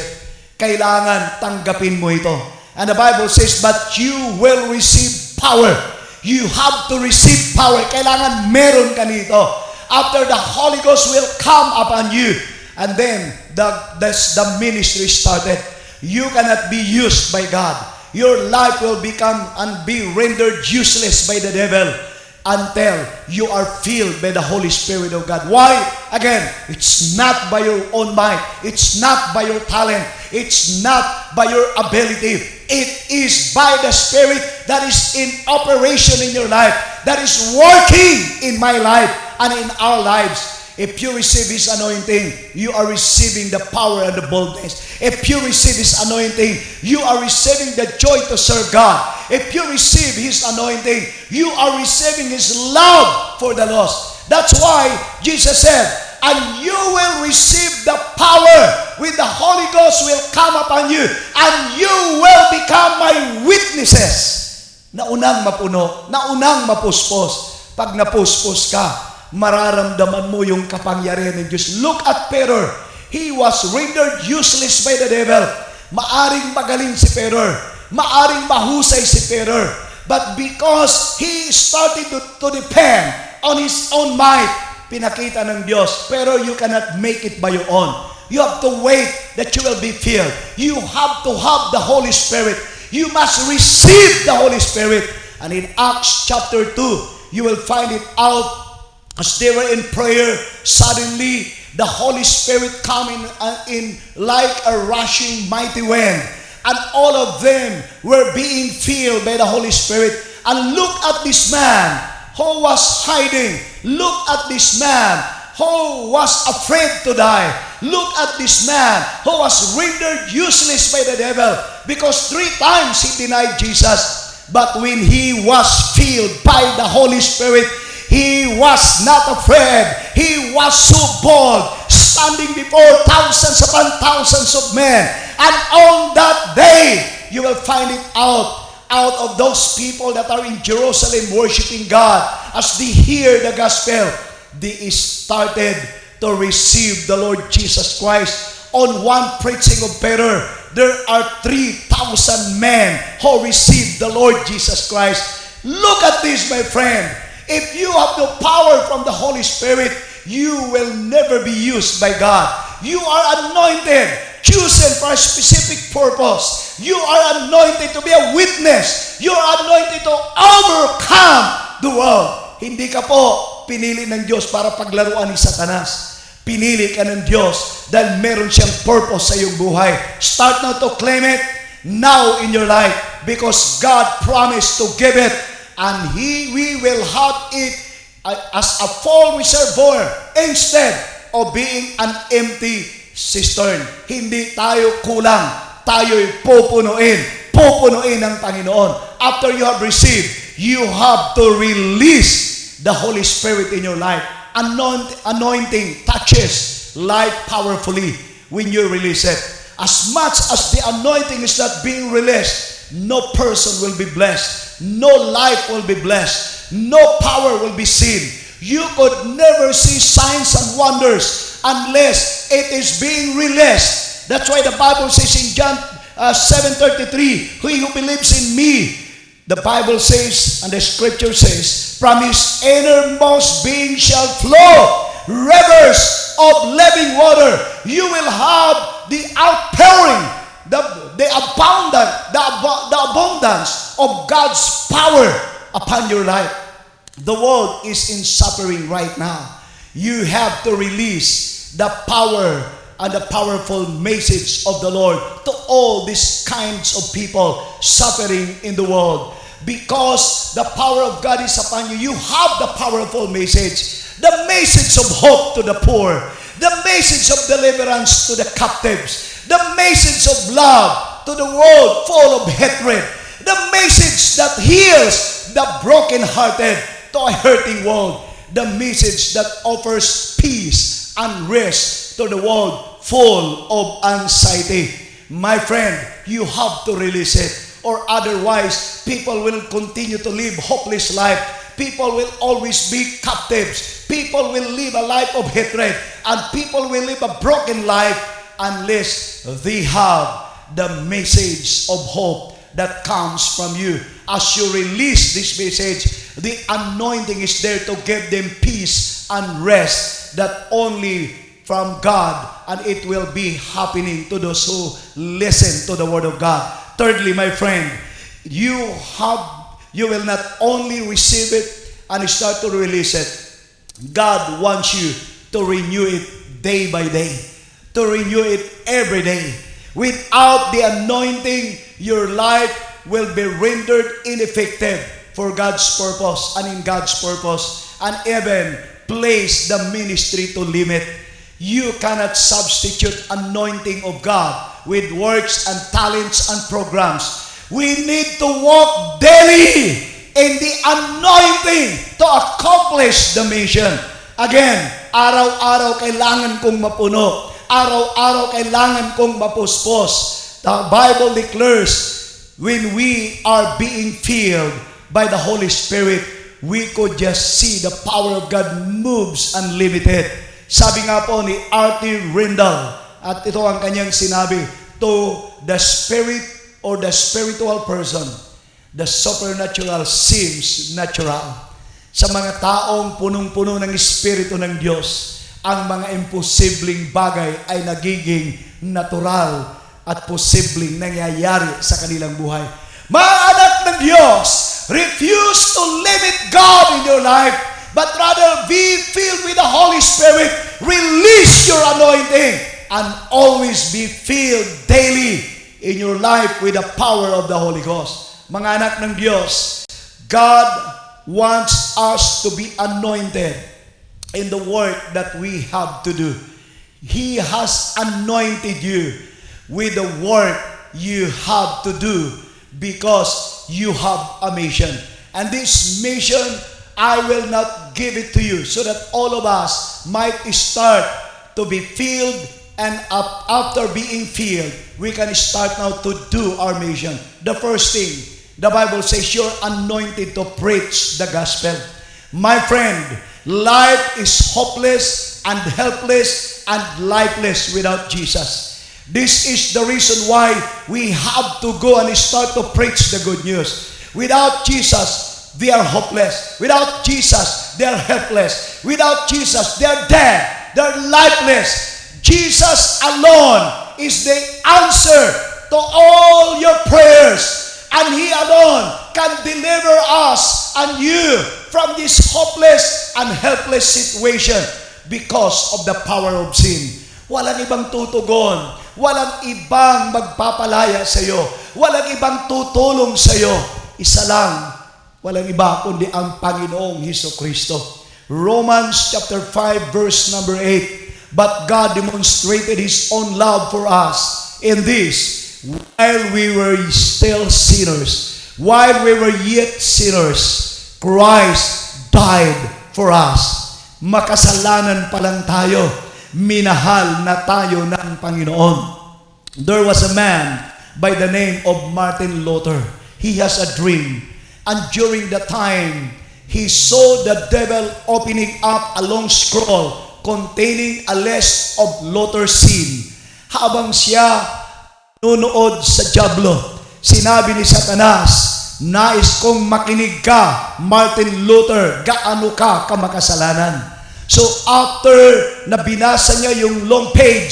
Kailangan tanggapin mo ito. And the Bible says, but you will receive power. You have to receive power. Kailangan meron ka nito. After the Holy Ghost will come upon you. And then, the ministry started. You cannot be used by God. Your life will become and be rendered useless by the devil until you are filled by the Holy Spirit of God. Why? Again, it's not by your own might. It's not by your talent. It's not by your ability. It is by the Spirit that is in operation in your life, that is working in my life and in our lives. If you receive His anointing, you are receiving the power and the boldness. If you receive His anointing, you are receiving the joy to serve God. If you receive His anointing, you are receiving His love for the lost. That's why Jesus said, and you will receive the power with the Holy Ghost will come upon you, and you will become my witnesses. Naunang mapuno, naunang mapuspos. Pag napuspos ka, mararamdaman mo yung kapangyarihan ng Diyos. Look at Peter. He was rendered useless by the devil. Maaring magaling si Peter. Maaring mahusay si Peter. But because he started to depend on his own might, pinakita ng Diyos, pero you cannot make it by your own. You have to wait that you will be filled. You have to have the Holy Spirit. You must receive the Holy Spirit. And in Acts chapter 2, you will find it out. As they were in prayer, suddenly the Holy Spirit came in like a rushing mighty wind. And all of them were being filled by the Holy Spirit. And look at this man who was hiding. Look at this man who was afraid to die. Look at this man who was rendered useless by the devil because 3 times he denied Jesus. But when he was filled by the Holy Spirit, he was not afraid. He was so bold, standing before thousands upon thousands of men. And on that day, you will find it out of those people that are in Jerusalem worshiping God. As they hear the gospel, they started to receive the Lord Jesus Christ. On one preaching of Peter, there are 3,000 men who received the Lord Jesus Christ. Look at this, my friend. If you have the power from the Holy Spirit, you will never be used by God. You are anointed, chosen for a specific purpose. You are anointed to be a witness. You are anointed to overcome the world. Hindi ka po pinili ng Diyos para paglaruan ni Satanas. Pinili ka ng Diyos dahil meron siyang purpose sa iyong buhay. Start now to claim it now in your life because God promised to give it. And we will have it as a full reservoir instead of being an empty cistern. Hindi tayo kulang. Tayo'y pupunuin ng Panginoon. After you have received, you have to release the Holy Spirit in your life. Anointing touches life powerfully when you release it. As much as the anointing is not being released, no person will be blessed. No life will be blessed. No power will be seen. You could never see signs and wonders unless it is being released. That's why the Bible says in John 7:33, he who believes in me, the Bible says, and the scripture says, from his innermost being shall flow rivers of living water. You will have the outpouring, the abundance of God's power upon your life. The world is in suffering right now. You have to release the power and the powerful message of the Lord to all these kinds of people suffering in the world. Because the power of God is upon you, you have the powerful message. The message of hope to the poor. The message of deliverance to the captives. The message of love to the world full of hatred. The message that heals the brokenhearted to a hurting world. The message that offers peace and rest to the world full of anxiety. My friend, you have to release it, or otherwise people will continue to live hopeless life. People will always be captives. People will live a life of hatred, and people will live a broken life unless they have the message of hope that comes from you. As you release this message, the anointing is there to give them peace and rest that only from God, and it will be happening to those who listen to the word of God. Thirdly, my friend, you will not only receive it and start to release it. God wants you to renew it day by day, to renew it every day. Without the anointing, your life will be rendered ineffective for God's purpose and in God's purpose, and even place the ministry to limit. You cannot substitute anointing of God with works and talents and programs. We need to walk daily in the anointing to accomplish the mission. Again, araw-araw kailangan kong mapuno. Araw-araw kailangan kong mapuspos. The Bible declares, when we are being filled by the Holy Spirit, we could just see the power of God moves unlimited. Sabi nga po ni R.T. Rendell, at ito ang kanyang sinabi, to the spirit or the spiritual person, the supernatural seems natural. Sa mga taong punong-puno ng Espiritu ng Diyos, ang mga imposibleng bagay ay nagiging natural at posibleng nangyayari sa kanilang buhay. Mga anak ng Diyos, refuse to limit God in your life, but rather be filled with the Holy Spirit. Release your anointing and always be filled daily in your life with the power of the Holy Ghost. Mga anak ng Diyos, God wants us to be anointed in the work that we have to do. He has anointed you with the work you have to do because you have a mission. And this mission, I will not give it to you so that all of us might start to be filled, and after being filled, we can start now to do our mission. The first thing, the Bible says you're anointed to preach the gospel. My friend, life is hopeless and helpless and lifeless without Jesus. This is the reason why we have to go and start to preach the good news. Without Jesus, they are hopeless. Without Jesus, they are helpless. Without Jesus, they are dead. They are lifeless. Jesus alone is the answer to all your prayers. And He alone can deliver us and you from this hopeless and helpless situation because of the power of sin. Walang ibang tutugon. Walang ibang magpapalaya sa iyo. Walang ibang tutulong sa iyo. Isa lang. Walang iba kundi ang Panginoong Hesukristo. Romans chapter 5 verse number 8. But God demonstrated His own love for us in this: while we were still sinners, while we were yet sinners, Christ died for us. Makasalanan pa lang tayo, minahal na tayo ng Panginoon. There was a man by the name of Martin Luther. He has a dream. And during the time, he saw the devil opening up a long scroll containing a list of Luther's sin. Habang siya nunood sa dyablo, sinabi ni Satanas, nais kong makinig ka, Martin Luther, gaano ka kamakasalanan. So after na binasa niya yung long page,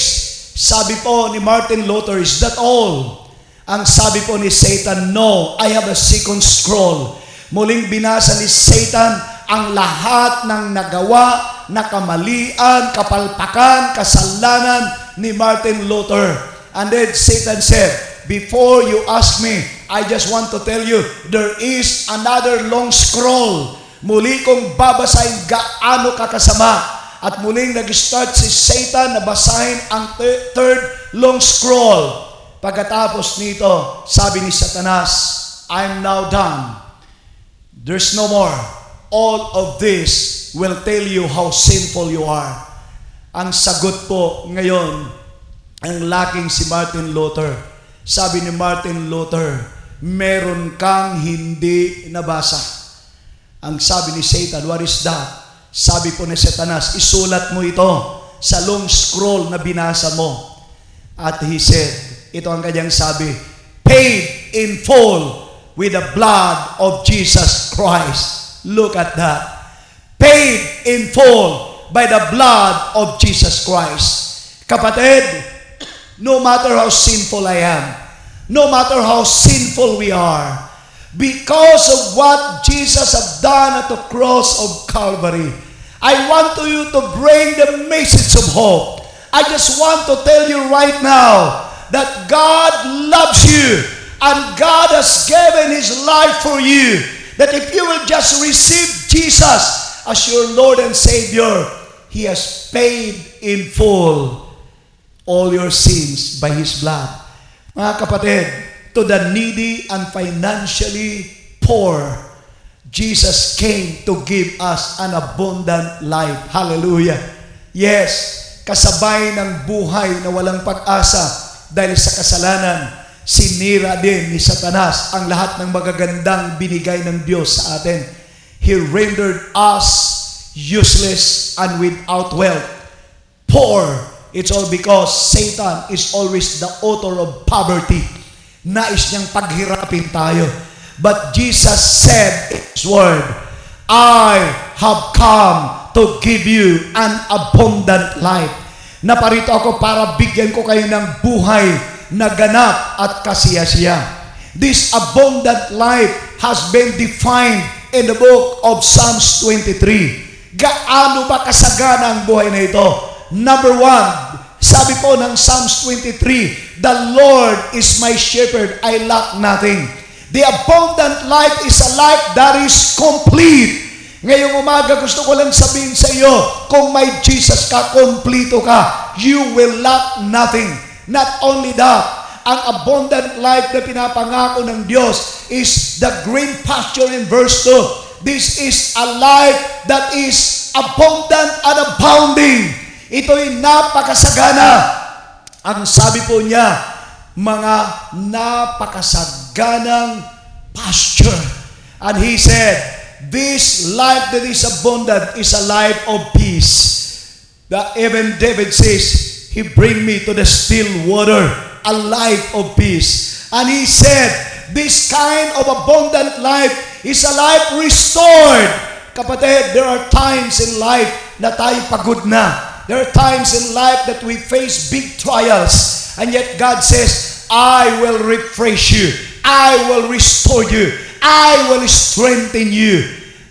sabi po ni Martin Luther, is that all? Ang sabi po ni Satan, no, I have a second scroll. Muling binasa ni Satan ang lahat ng nagawa na kamalian, kapalpakan, kasalanan ni Martin Luther. And then Satan said, before you ask me, I just want to tell you, there is another long scroll. Muli kong babasahin gaano kakasama. At muling nag-start si Satan na basahin ang third long scroll. Pagkatapos nito, sabi ni Satanas, I'm now done. There's no more. All of this will tell you how sinful you are. Ang sagot po ngayon, ang laking si Martin Luther. Sabi ni Martin Luther, meron kang hindi nabasa. Ang sabi ni Satan, what is that? Sabi po ni Satanas, isulat mo ito sa long scroll na binasa mo. At he said, ito ang kanyang sabi, paid in full with the blood of Jesus Christ. Look at that. Paid in full by the blood of Jesus Christ. Kapatid, no matter how sinful I am, no matter how sinful we are, because of what Jesus has done at the cross of Calvary, I want you to bring the message of hope. I just want to tell you right now that God loves you and God has given His life for you. That if you will just receive Jesus as your Lord and Savior, He has paid in full all your sins by His blood. Mga kapatid, to the needy and financially poor, Jesus came to give us an abundant life. Hallelujah. Yes, kasabay ng buhay na walang pag-asa dahil sa kasalanan, sinira din ni Satanas ang lahat ng magagandang binigay ng Diyos sa atin. He rendered us useless and without wealth, poor. It's all because Satan is always the author of poverty. Nais niyang paghirapin tayo. But Jesus said in His word, I have come to give you an abundant life. Naparito ako para bigyan ko kayo ng buhay na ganap at kasiyasiya. This abundant life has been defined in the book of Psalms 23. Gaano ba kasagana ang buhay na ito? Number 1, sabi po ng Psalms 23, the Lord is my shepherd, I lack nothing. The abundant life is a life that is complete. Ngayong umaga gusto ko lang sabihin sa iyo, kung may Jesus ka, kompleto ka. You will lack nothing. Not only that, ang abundant life na pinapangako ng Diyos is the green pasture in verse 2. This is a life that is abundant and abounding. Ito'y napakasagana. Ang sabi po niya, mga napakasaganang pasture. And He said, this life that is abundant is a life of peace. Even David says, He bring me to the still water, a life of peace. And he said, this kind of abundant life is a life restored. Kapatid, there are times in life na tayo pagod na. There are times in life that we face big trials. And yet God says, I will refresh you. I will restore you. I will strengthen you.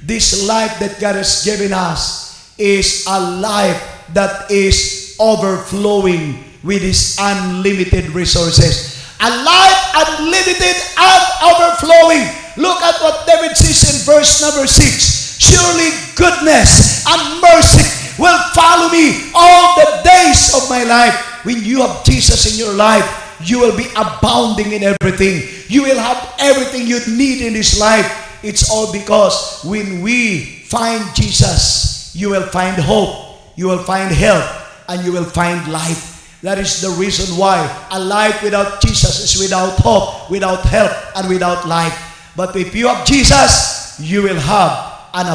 This life that God has given us is a life that is overflowing with His unlimited resources. A life unlimited and overflowing. Look at what David says in verse number 6. Surely goodness and mercy will follow me all the days of my life. When you have Jesus in your life, you will be abounding in everything. You will have everything you need in this life. It's all because when we find Jesus, you will find hope, you will find help, and you will find life. That is the reason why a life without Jesus is without hope, without help, and without life. But if you have Jesus, you will have an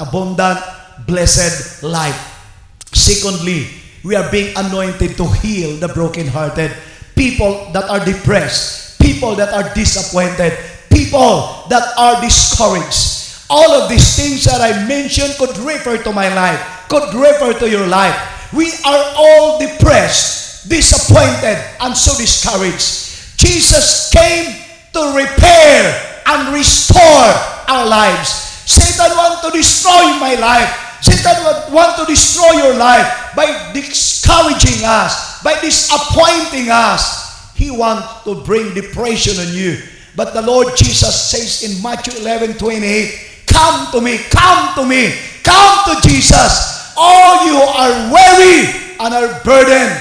abundant, blessed life. Secondly, we are being anointed to heal the brokenhearted, people that are depressed, people that are disappointed, people that are discouraged. All of these things that I mentioned could refer to my life, could refer to your life. We are all depressed, disappointed, and so discouraged. Jesus came to repair and restore our lives. Satan wants to destroy my life. Satan wants to destroy your life by discouraging us, by disappointing us. He wants to bring depression on you. But the Lord Jesus says in Matthew 11:28, come to me, come to me, come to Jesus. All you are weary and are burdened,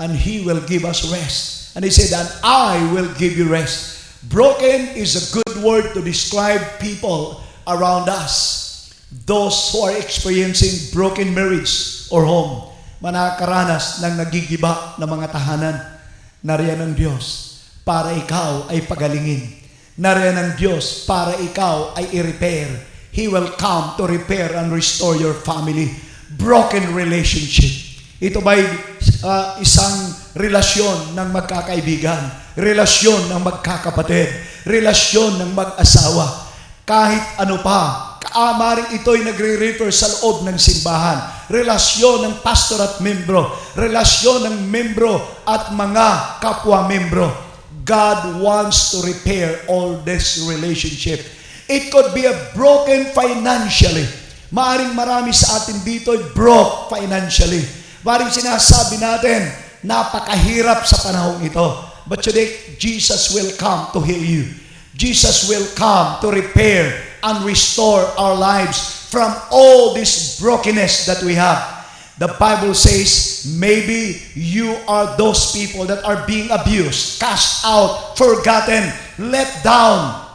and He will give us rest. And He said, and I will give you rest. Broken is a good word to describe people around us. Those who are experiencing broken marriage or home, manakaranas ng nagigiba na mga tahanan, nariyan ng Diyos para ikaw ay pagalingin. Nariyan ng Diyos para ikaw ay i-repair. He will come to repair and restore your family. Broken relationship. Ito ba'y isang relasyon ng magkakaibigan, relasyon ng magkakapatid, relasyon ng mag-asawa. Kahit ano pa, maaaring ito'y nagre-refer sa loob ng simbahan. Relasyon ng pastor at membro, relasyon ng membro at mga kapwa-membro. God wants to repair all this relationship. It could be a broken financially. Maaring marami sa atin dito ay broke financially. Maaring sinasabi natin, napakahirap sa panahong ito. But today, Jesus will come to heal you. Jesus will come to repair and restore our lives from all this brokenness that we have. The Bible says, maybe you are those people that are being abused, cast out, forgotten, let down.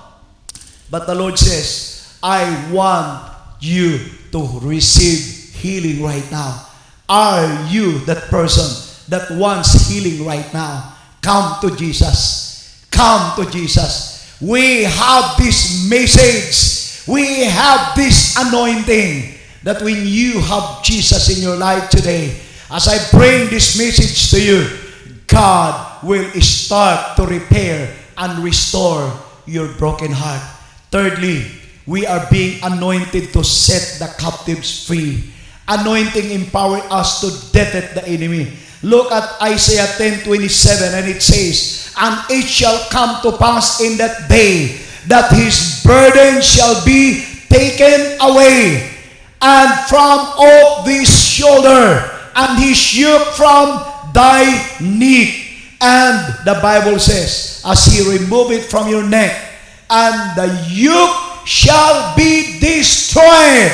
But the Lord says, I want you to receive healing right now. Are you that person that wants healing right now? Come to Jesus. Come to Jesus. We have this message. We have this anointing that when you have Jesus in your life today, as I bring this message to you, God will start to repair and restore your broken heart. Thirdly, we are being anointed to set the captives free. Anointing empower us to defeat the enemy. Look at Isaiah 10:27, and it says, and it shall come to pass in that day that his burden shall be taken away, and from off this shoulder, and his yoke from thy neck. And the Bible says, as he remove it from your neck, and the yoke shall be destroyed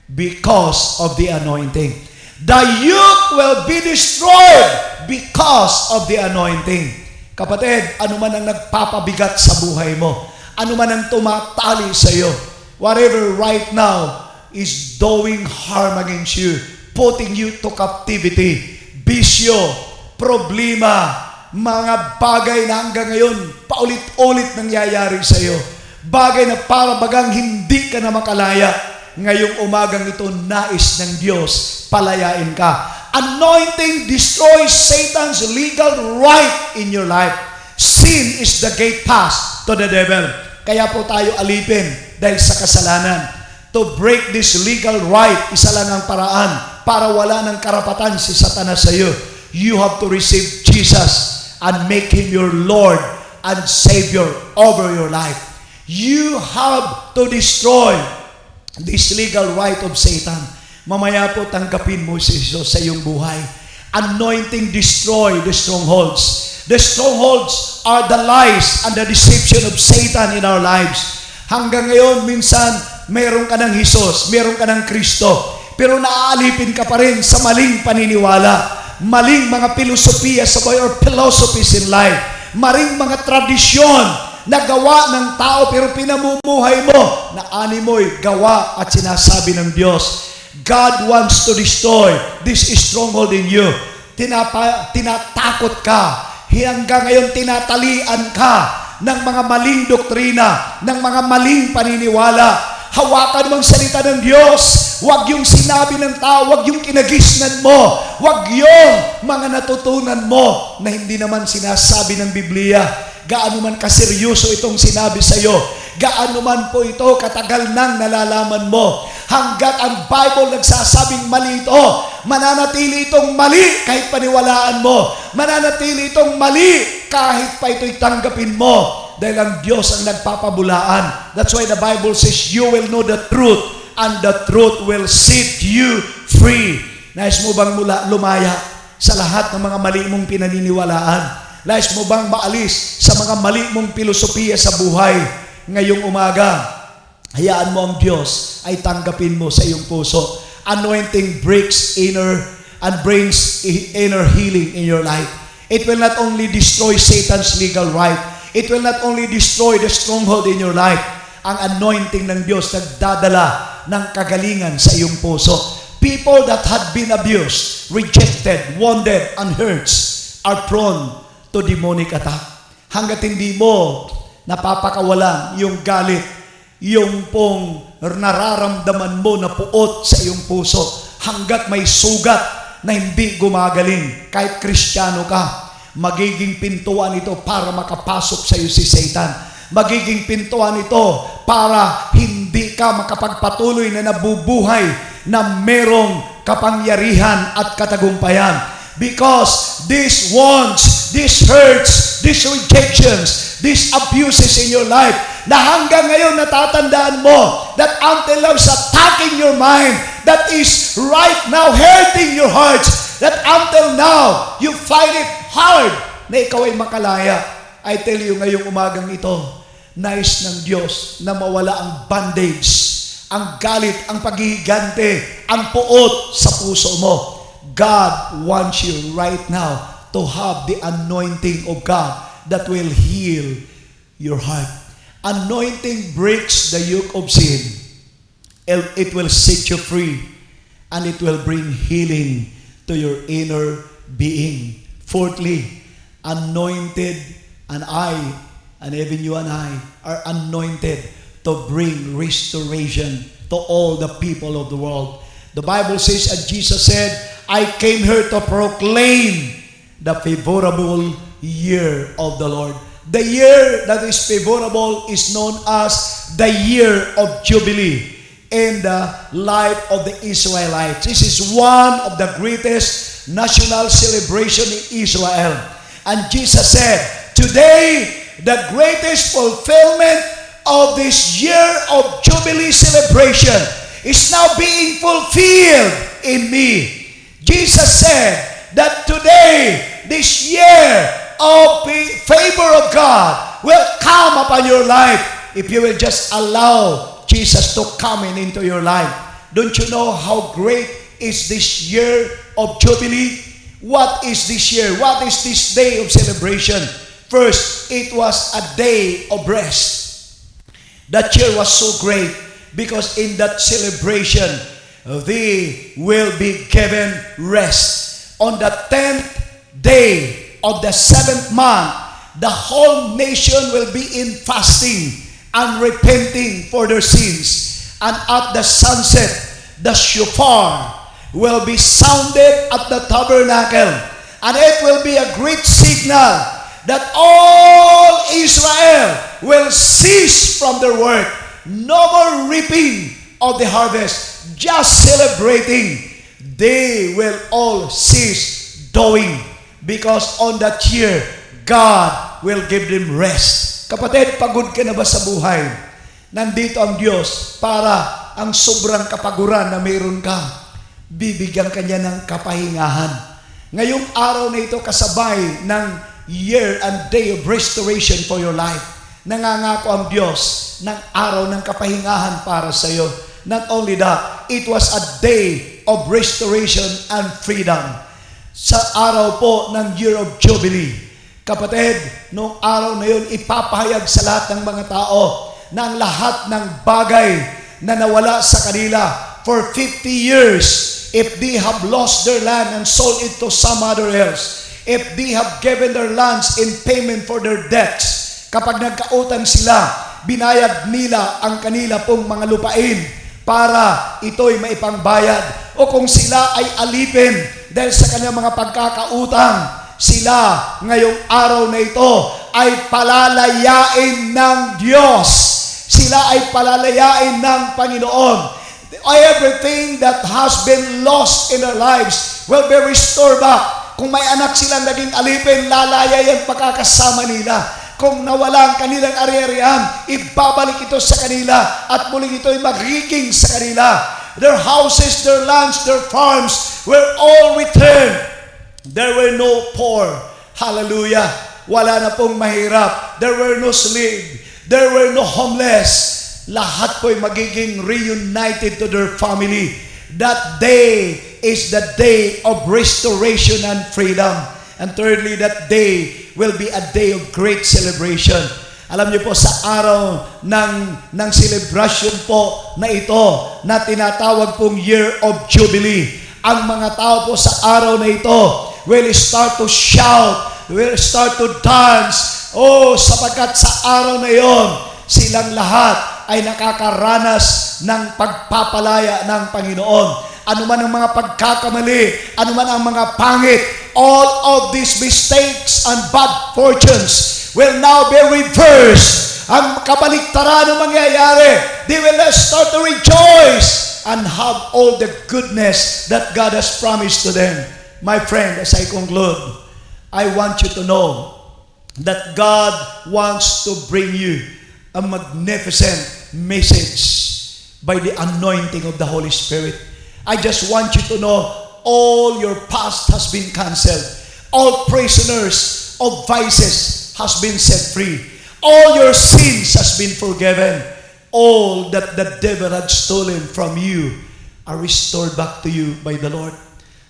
because of the anointing. The yoke will be destroyed because of the anointing. Kapatid, ano man ang nagpapabigat sa buhay mo, ano man ang tumatali sa iyo, whatever right now is doing harm against you, putting you to captivity, bisyo, problema, mga bagay na hanggang ngayon paulit-ulit nangyayari sa iyo, bagay na para bagang hindi ka na makalaya. Ngayong umagang ito, nais ng Diyos, palayain ka. Anointing destroys Satan's legal right in your life. Sin is the gate pass to the devil. Kaya po tayo alipin dahil sa kasalanan. To break this legal right, isa lang ang paraan para wala ng karapatan si Satanas sa iyo. You have to receive Jesus and make Him your Lord and Savior over your life. You have to destroy this legal right of Satan. Mamaya po tanggapin mo si Jesus sa iyong buhay. Anointing destroy the strongholds. The strongholds are the lies and the deception of Satan in our lives. Hanggang ngayon, minsan, meron ka ng Jesus, meron ka ng Kristo, pero naaalipin ka pa rin sa maling paniniwala, maling mga filosofiya sa buhay or philosophies in life, maling mga tradisyon na gawa ng tao pero pinamumuhay mo na animoy gawa at sinasabi ng Diyos. God wants to destroy this stronghold in you. Tinatakot ka, hanggang ngayon tinatalian ka ng mga maling doktrina, ng mga maling paniniwala. Hawakan mo ang salita ng Diyos. Huwag yung sinabi ng tao, huwag yung kinagisnan mo, huwag yung mga natutunan mo na hindi naman sinasabi ng Biblia. Gaano man kaseryoso itong sinabi sa iyo, gaano man po ito katagal nang nalalaman mo, hanggat ang Bible nagsasabing mali ito, mananatili itong mali kahit paniwalaan mo, mananatili itong mali kahit pa ito'y tanggapin mo, dahil ang Diyos ang nagpapabulaan. That's why the Bible says, you will know the truth, and the truth will set you free. Nais mo bang lumaya sa lahat ng mga mali mong pinaniniwalaan? Nais mo bang maalis sa mga mali mong filosofiya sa buhay ngayong umaga? Hayaan mo ang Diyos ay tanggapin mo sa iyong puso. Anointing brings brings inner healing in your life. It will not only destroy Satan's legal right, it will not only destroy the stronghold in your life. Ang anointing ng Diyos nagdadala ng kagalingan sa iyong puso. People that had been abused, rejected, wounded, and hurt are prone to demonic attack. Hanggat hindi mo napapakawalan yung galit, yung pong nararamdaman mo na puot sa iyong puso, hanggat may sugat na hindi gumagaling, kahit Kristiyano ka, magiging pintuan ito para makapasok sa iyo si Satan. Magiging pintuan ito para hindi ka makapagpatuloy na nabubuhay na merong kapangyarihan at katagumpayan. Because these wants, these hurts, these rejections, these abuses in your life, na hanggang ngayon natatandaan mo that until now is attacking your mind, that is right now hurting your hearts, that until now you find it hard na ikaw ay makalaya. I tell you ngayong umagang ito, nais ng Diyos na mawala ang bondage, ang galit, ang paghihigante, ang puot sa puso mo. God wants you right now to have the anointing of God that will heal your heart. Anointing breaks the yoke of sin. It will set you free, and it will bring healing to your inner being. Fourthly, anointed, and I, and even you and I, are anointed to bring restoration to all the people of the world. The Bible says, and Jesus said, I came here to proclaim the favorable year of the Lord. The year that is favorable is known as the year of Jubilee in the life of the Israelites. This is one of the greatest national celebration in Israel. And Jesus said, today, the greatest fulfillment of this year of Jubilee celebration is now being fulfilled in me. Jesus said that today, this year of favor of God will come upon your life if you will just allow Jesus to come into your life. Don't you know how great is this year of Jubilee? What is this year? What is this day of celebration? First, it was a day of rest. That year was so great because in that celebration, they will be given rest. On the 10th day of the 7th month, the whole nation will be in fasting and repenting for their sins. And at the sunset, the shofar will be sounded at the tabernacle. And it will be a great signal that all Israel will cease from their work. No more reaping of the harvest, just celebrating. They will all cease doing, because on that year, God will give them rest. Kapatid, pagod ka na ba sa buhay? Nandito ang Diyos para ang sobrang kapaguran na mayroon ka, bibigyan ka niya ng kapahingahan. Ngayong araw na ito kasabay ng year and day of restoration for your life. nangangako ang Diyos ng araw ng kapahingahan para sa iyo. Not only that, it was a day of restoration and freedom. Sa araw po ng Year of Jubilee, kapatid, noong araw na yun, ipapahayag sa lahat ng mga tao na ang lahat ng bagay na nawala sa kanila for 50 years, if they have lost their land and sold it to some other else, if they have given their lands in payment for their debts, kapag nagkautang sila, binayad nila ang kanila pong mga lupain para ito'y maipangbayad. O kung sila ay alipin dahil sa kanilang mga pagkakautang, sila ngayong araw na ito ay palalayain ng Diyos. Sila ay palalayain ng Panginoon. Everything that has been lost in their lives will be restored back. Kung may anak silang naging alipin, lalaya yung pagkakasama nila. Kung nawala ang kanilang ari-arian, ibabalik ito sa kanila at muling ito ay magiging sa kanila. Their houses, their lands, their farms were all returned. There were no poor. Hallelujah. Wala na pong mahirap. There were no slave. There were no homeless. Lahat po ay magiging reunited to their family. That day is the day of restoration and freedom. And thirdly, that day will be a day of great celebration. Alam niyo po, sa araw ng celebration po na ito, na tinatawag pong Year of Jubilee, ang mga tao po sa araw na ito will start to shout, will start to dance. Oh, sapagkat sa araw na iyon, silang lahat ay nakakaranas ng pagpapalaya ng Panginoon. Ano man ang mga pagkakamali, ano man ang mga pangit, all of these mistakes and bad fortunes will now be reversed. Ang kabaliktaran ng mangyayari, they will start to rejoice and have all the goodness that God has promised to them. My friend, as I conclude, I want you to know that God wants to bring you a magnificent message by the anointing of the Holy Spirit. I just want you to know all your past has been canceled. All prisoners of vices has been set free. All your sins has been forgiven. All that the devil had stolen from you are restored back to you by the Lord.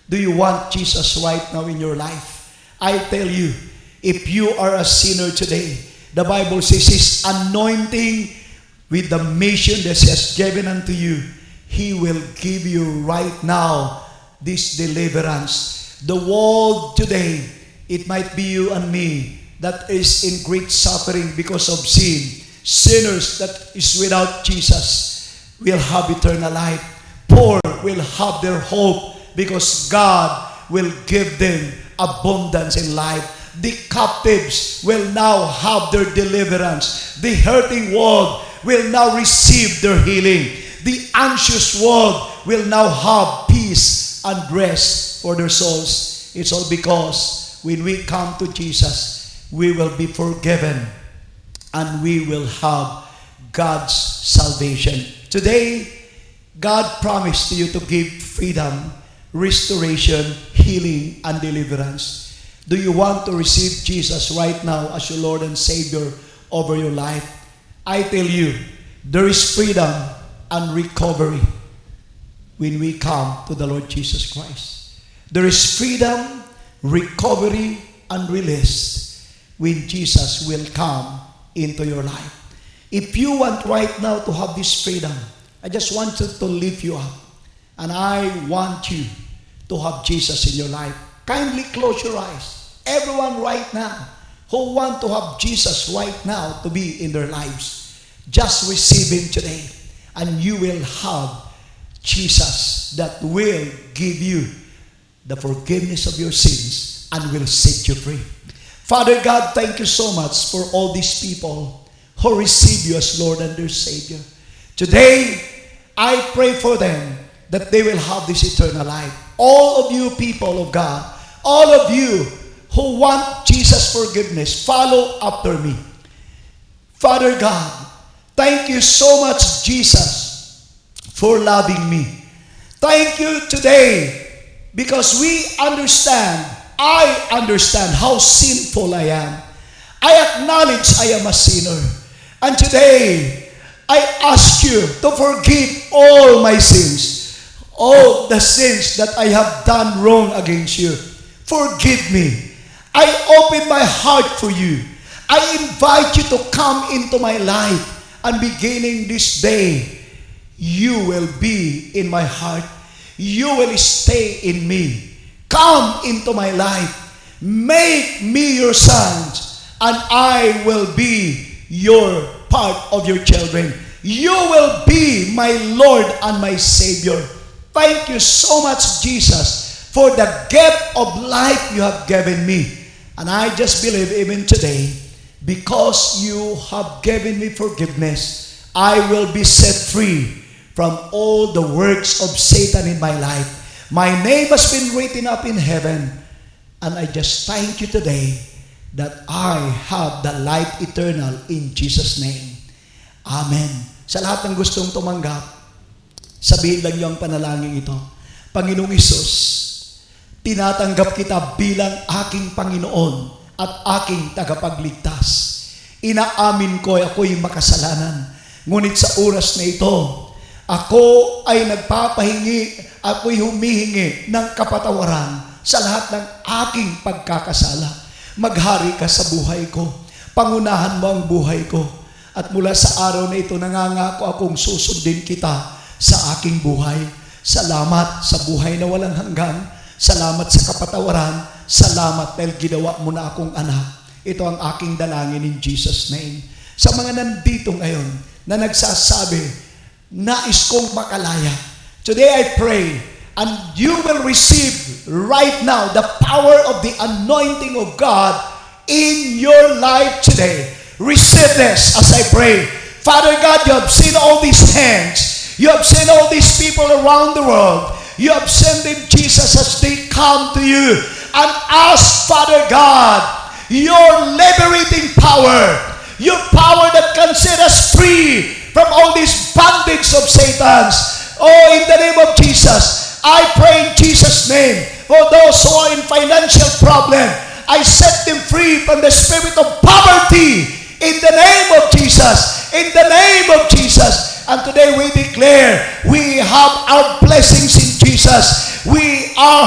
Do you want Jesus right now in your life? I tell you, if you are a sinner today, the Bible says His anointing with the mission that He has given unto you, He will give you right now this deliverance. The world today, it might be you and me that is in great suffering because of sin. Sinners that is without Jesus will have eternal life. Poor will have their hope because God will give them abundance in life. The captives will now have their deliverance. The hurting world will now receive their healing. The anxious world will now have peace and rest for their souls. It's all because when we come to Jesus, we will be forgiven and we will have God's salvation. Today, God promised to you to give freedom, restoration, healing, and deliverance. Do you want to receive Jesus right now as your Lord and Savior over your life? I tell you, there is freedom and recovery when we come to the Lord Jesus Christ. There is freedom, recovery, and release when Jesus will come into your life. If you want right now to have this freedom, I just want to lift you up. And I want you to have Jesus in your life. Kindly close your eyes. Everyone right now who want to have Jesus right now to be in their lives, just receive Him today. And you will have Jesus that will give you the forgiveness of your sins and will set you free. Father God, thank you so much for all these people who receive you as Lord and their Savior. Today, I pray for them that they will have this eternal life. All of you people of God, all of you who want Jesus' forgiveness, follow after me. Father God, thank you so much, Jesus, for loving me. Thank you today because I understand how sinful I am. I acknowledge I am a sinner. And today, I ask you to forgive all my sins, all the sins that I have done wrong against you. Forgive me. I open my heart for you. I invite you to come into my life. And beginning this day, you will be in my heart. You will stay in me. Come into my life. Make me your sons, and I will be your part of your children. You will be my Lord and my Savior. Thank you so much, Jesus, for the gift of life you have given me. And I just believe even today, because you have given me forgiveness, I will be set free from all the works of Satan in my life. My name has been written up in heaven, and I just thank you today that I have the life eternal in Jesus' name. Amen. Sa lahat ng gustong tumanggap, sabihin lang niyo ang panalangin ito. Panginoong Hesus, tinatanggap kita bilang aking Panginoon at aking tagapagligtas. Inaamin ko ako'y makasalanan. Ngunit sa oras na ito, ako ay ako'y humihingi ng kapatawaran sa lahat ng aking pagkakasala. Maghari ka sa buhay ko. Pangunahan mo ang buhay ko. At mula sa araw na ito, nangangako akong susundin kita sa aking buhay. Salamat sa buhay na walang hanggan. Salamat sa kapatawaran. Salamat dahil ginawa mo na akong anak. Ito ang aking dalangin in Jesus' name. Sa mga nandito ngayon na nagsasabi, nais kong makalaya. Today I pray, and you will receive right now the power of the anointing of God in your life today. Receive this as I pray. Father God, you have seen all these hands. You have seen all these people around the world. You have sent them, Jesus, as they come to you and ask, Father God, your liberating power, your power that can set us free from all these bondage of Satan's. Oh, in the name of Jesus, I pray in Jesus' name for those who are in financial problem. I set them free from the spirit of poverty in the name of Jesus. In the name of Jesus. And today we declare we have our blessings in Jesus. We are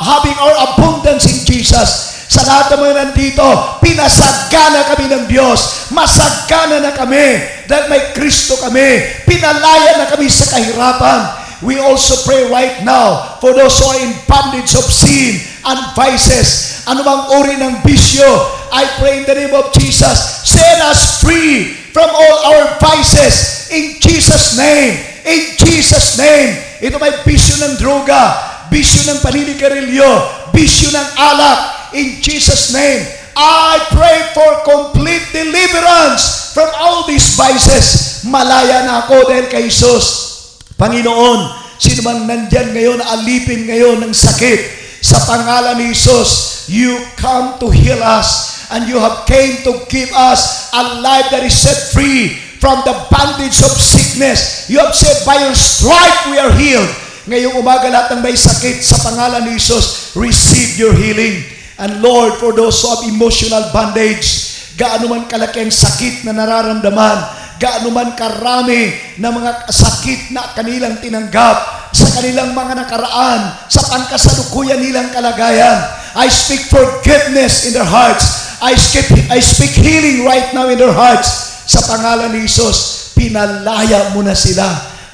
having our abundance in Jesus. Sa lahat ng mga nandito, pinasagana kami ng Diyos. Masagana na kami dahil may Kristo kami. Pinalaya na kami sa kahirapan. We also pray right now for those who are in bondage of sin and vices. Ano bang uri ng bisyo? I pray in the name of Jesus, set us free from all our vices in Jesus' name. In Jesus' name. Ito may bisyo ng droga, bisyo ng paninigarilyo, bisyo ng alak. In Jesus' name, I pray for complete deliverance from all these vices. Malaya na ako dahil kay Jesus. Panginoon, sino man nandyan ngayon, alipin ngayon ng sakit, sa pangalan ni Jesus, you come to heal us, and you have came to give us a life that is set free from the bondage of sickness. You have said, by your stripe we are healed. Ngayong umaga lahat ng may sakit, sa pangalan ni Jesus, receive your healing. And Lord, for those who have emotional bondage, gaano man kalaki ang sakit na nararamdaman, gaano man karami na mga sakit na kanilang tinanggap sa kanilang mga nakaraan, sa pangkasalukuyan nilang kalagayan, I speak forgiveness in their hearts. I speak healing right now in their hearts. Sa pangalan ni Jesus, pinalaya mo na sila.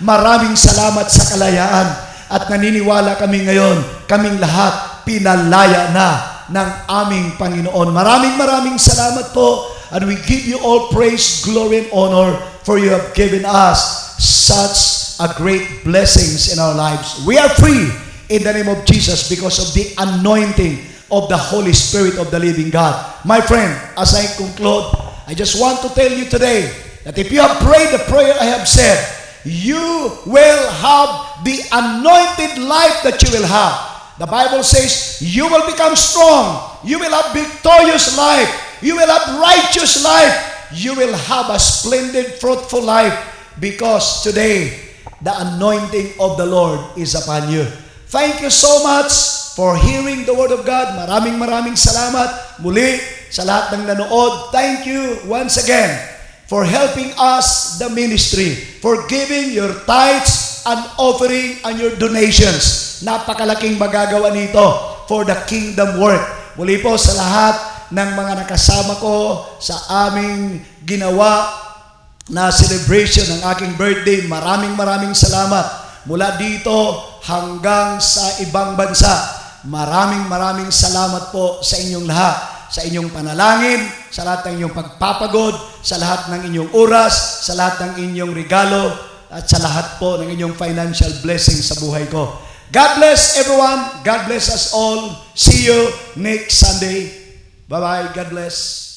Maraming salamat sa kalayaan. At naniniwala kami ngayon, kaming lahat, pinalaya na ng aming Panginoon. Maraming salamat po. And we give you all praise, glory, and honor, for you have given us such a great blessings in our lives. We are free in the name of Jesus because of the anointing of the Holy Spirit of the living God. My friend, as I conclude, I just want to tell you today that if you have prayed the prayer I have said, you will have the anointed life that you will have. The Bible says, you will become strong. You will have victorious life. You will have righteous life. You will have a splendid, fruitful life because today, the anointing of the Lord is upon you. Thank you so much for hearing the Word of God. Maraming salamat muli sa lahat ng nanood. Thank you once again for helping us, the ministry, for giving your tithes and offering and your donations. Napakalaking magagawa nito for the kingdom work. Muli po sa lahat ng mga nakasama ko sa aming ginawa na celebration ng aking birthday, maraming salamat. Mula dito hanggang sa ibang bansa, maraming salamat po sa inyong lahat, sa inyong panalangin, sa lahat ng inyong pagpapagod, sa lahat ng inyong oras, sa lahat ng inyong regalo, at sa lahat po ng inyong financial blessing sa buhay ko. God bless everyone. God bless us all. See you next Sunday. Bye-bye. God bless.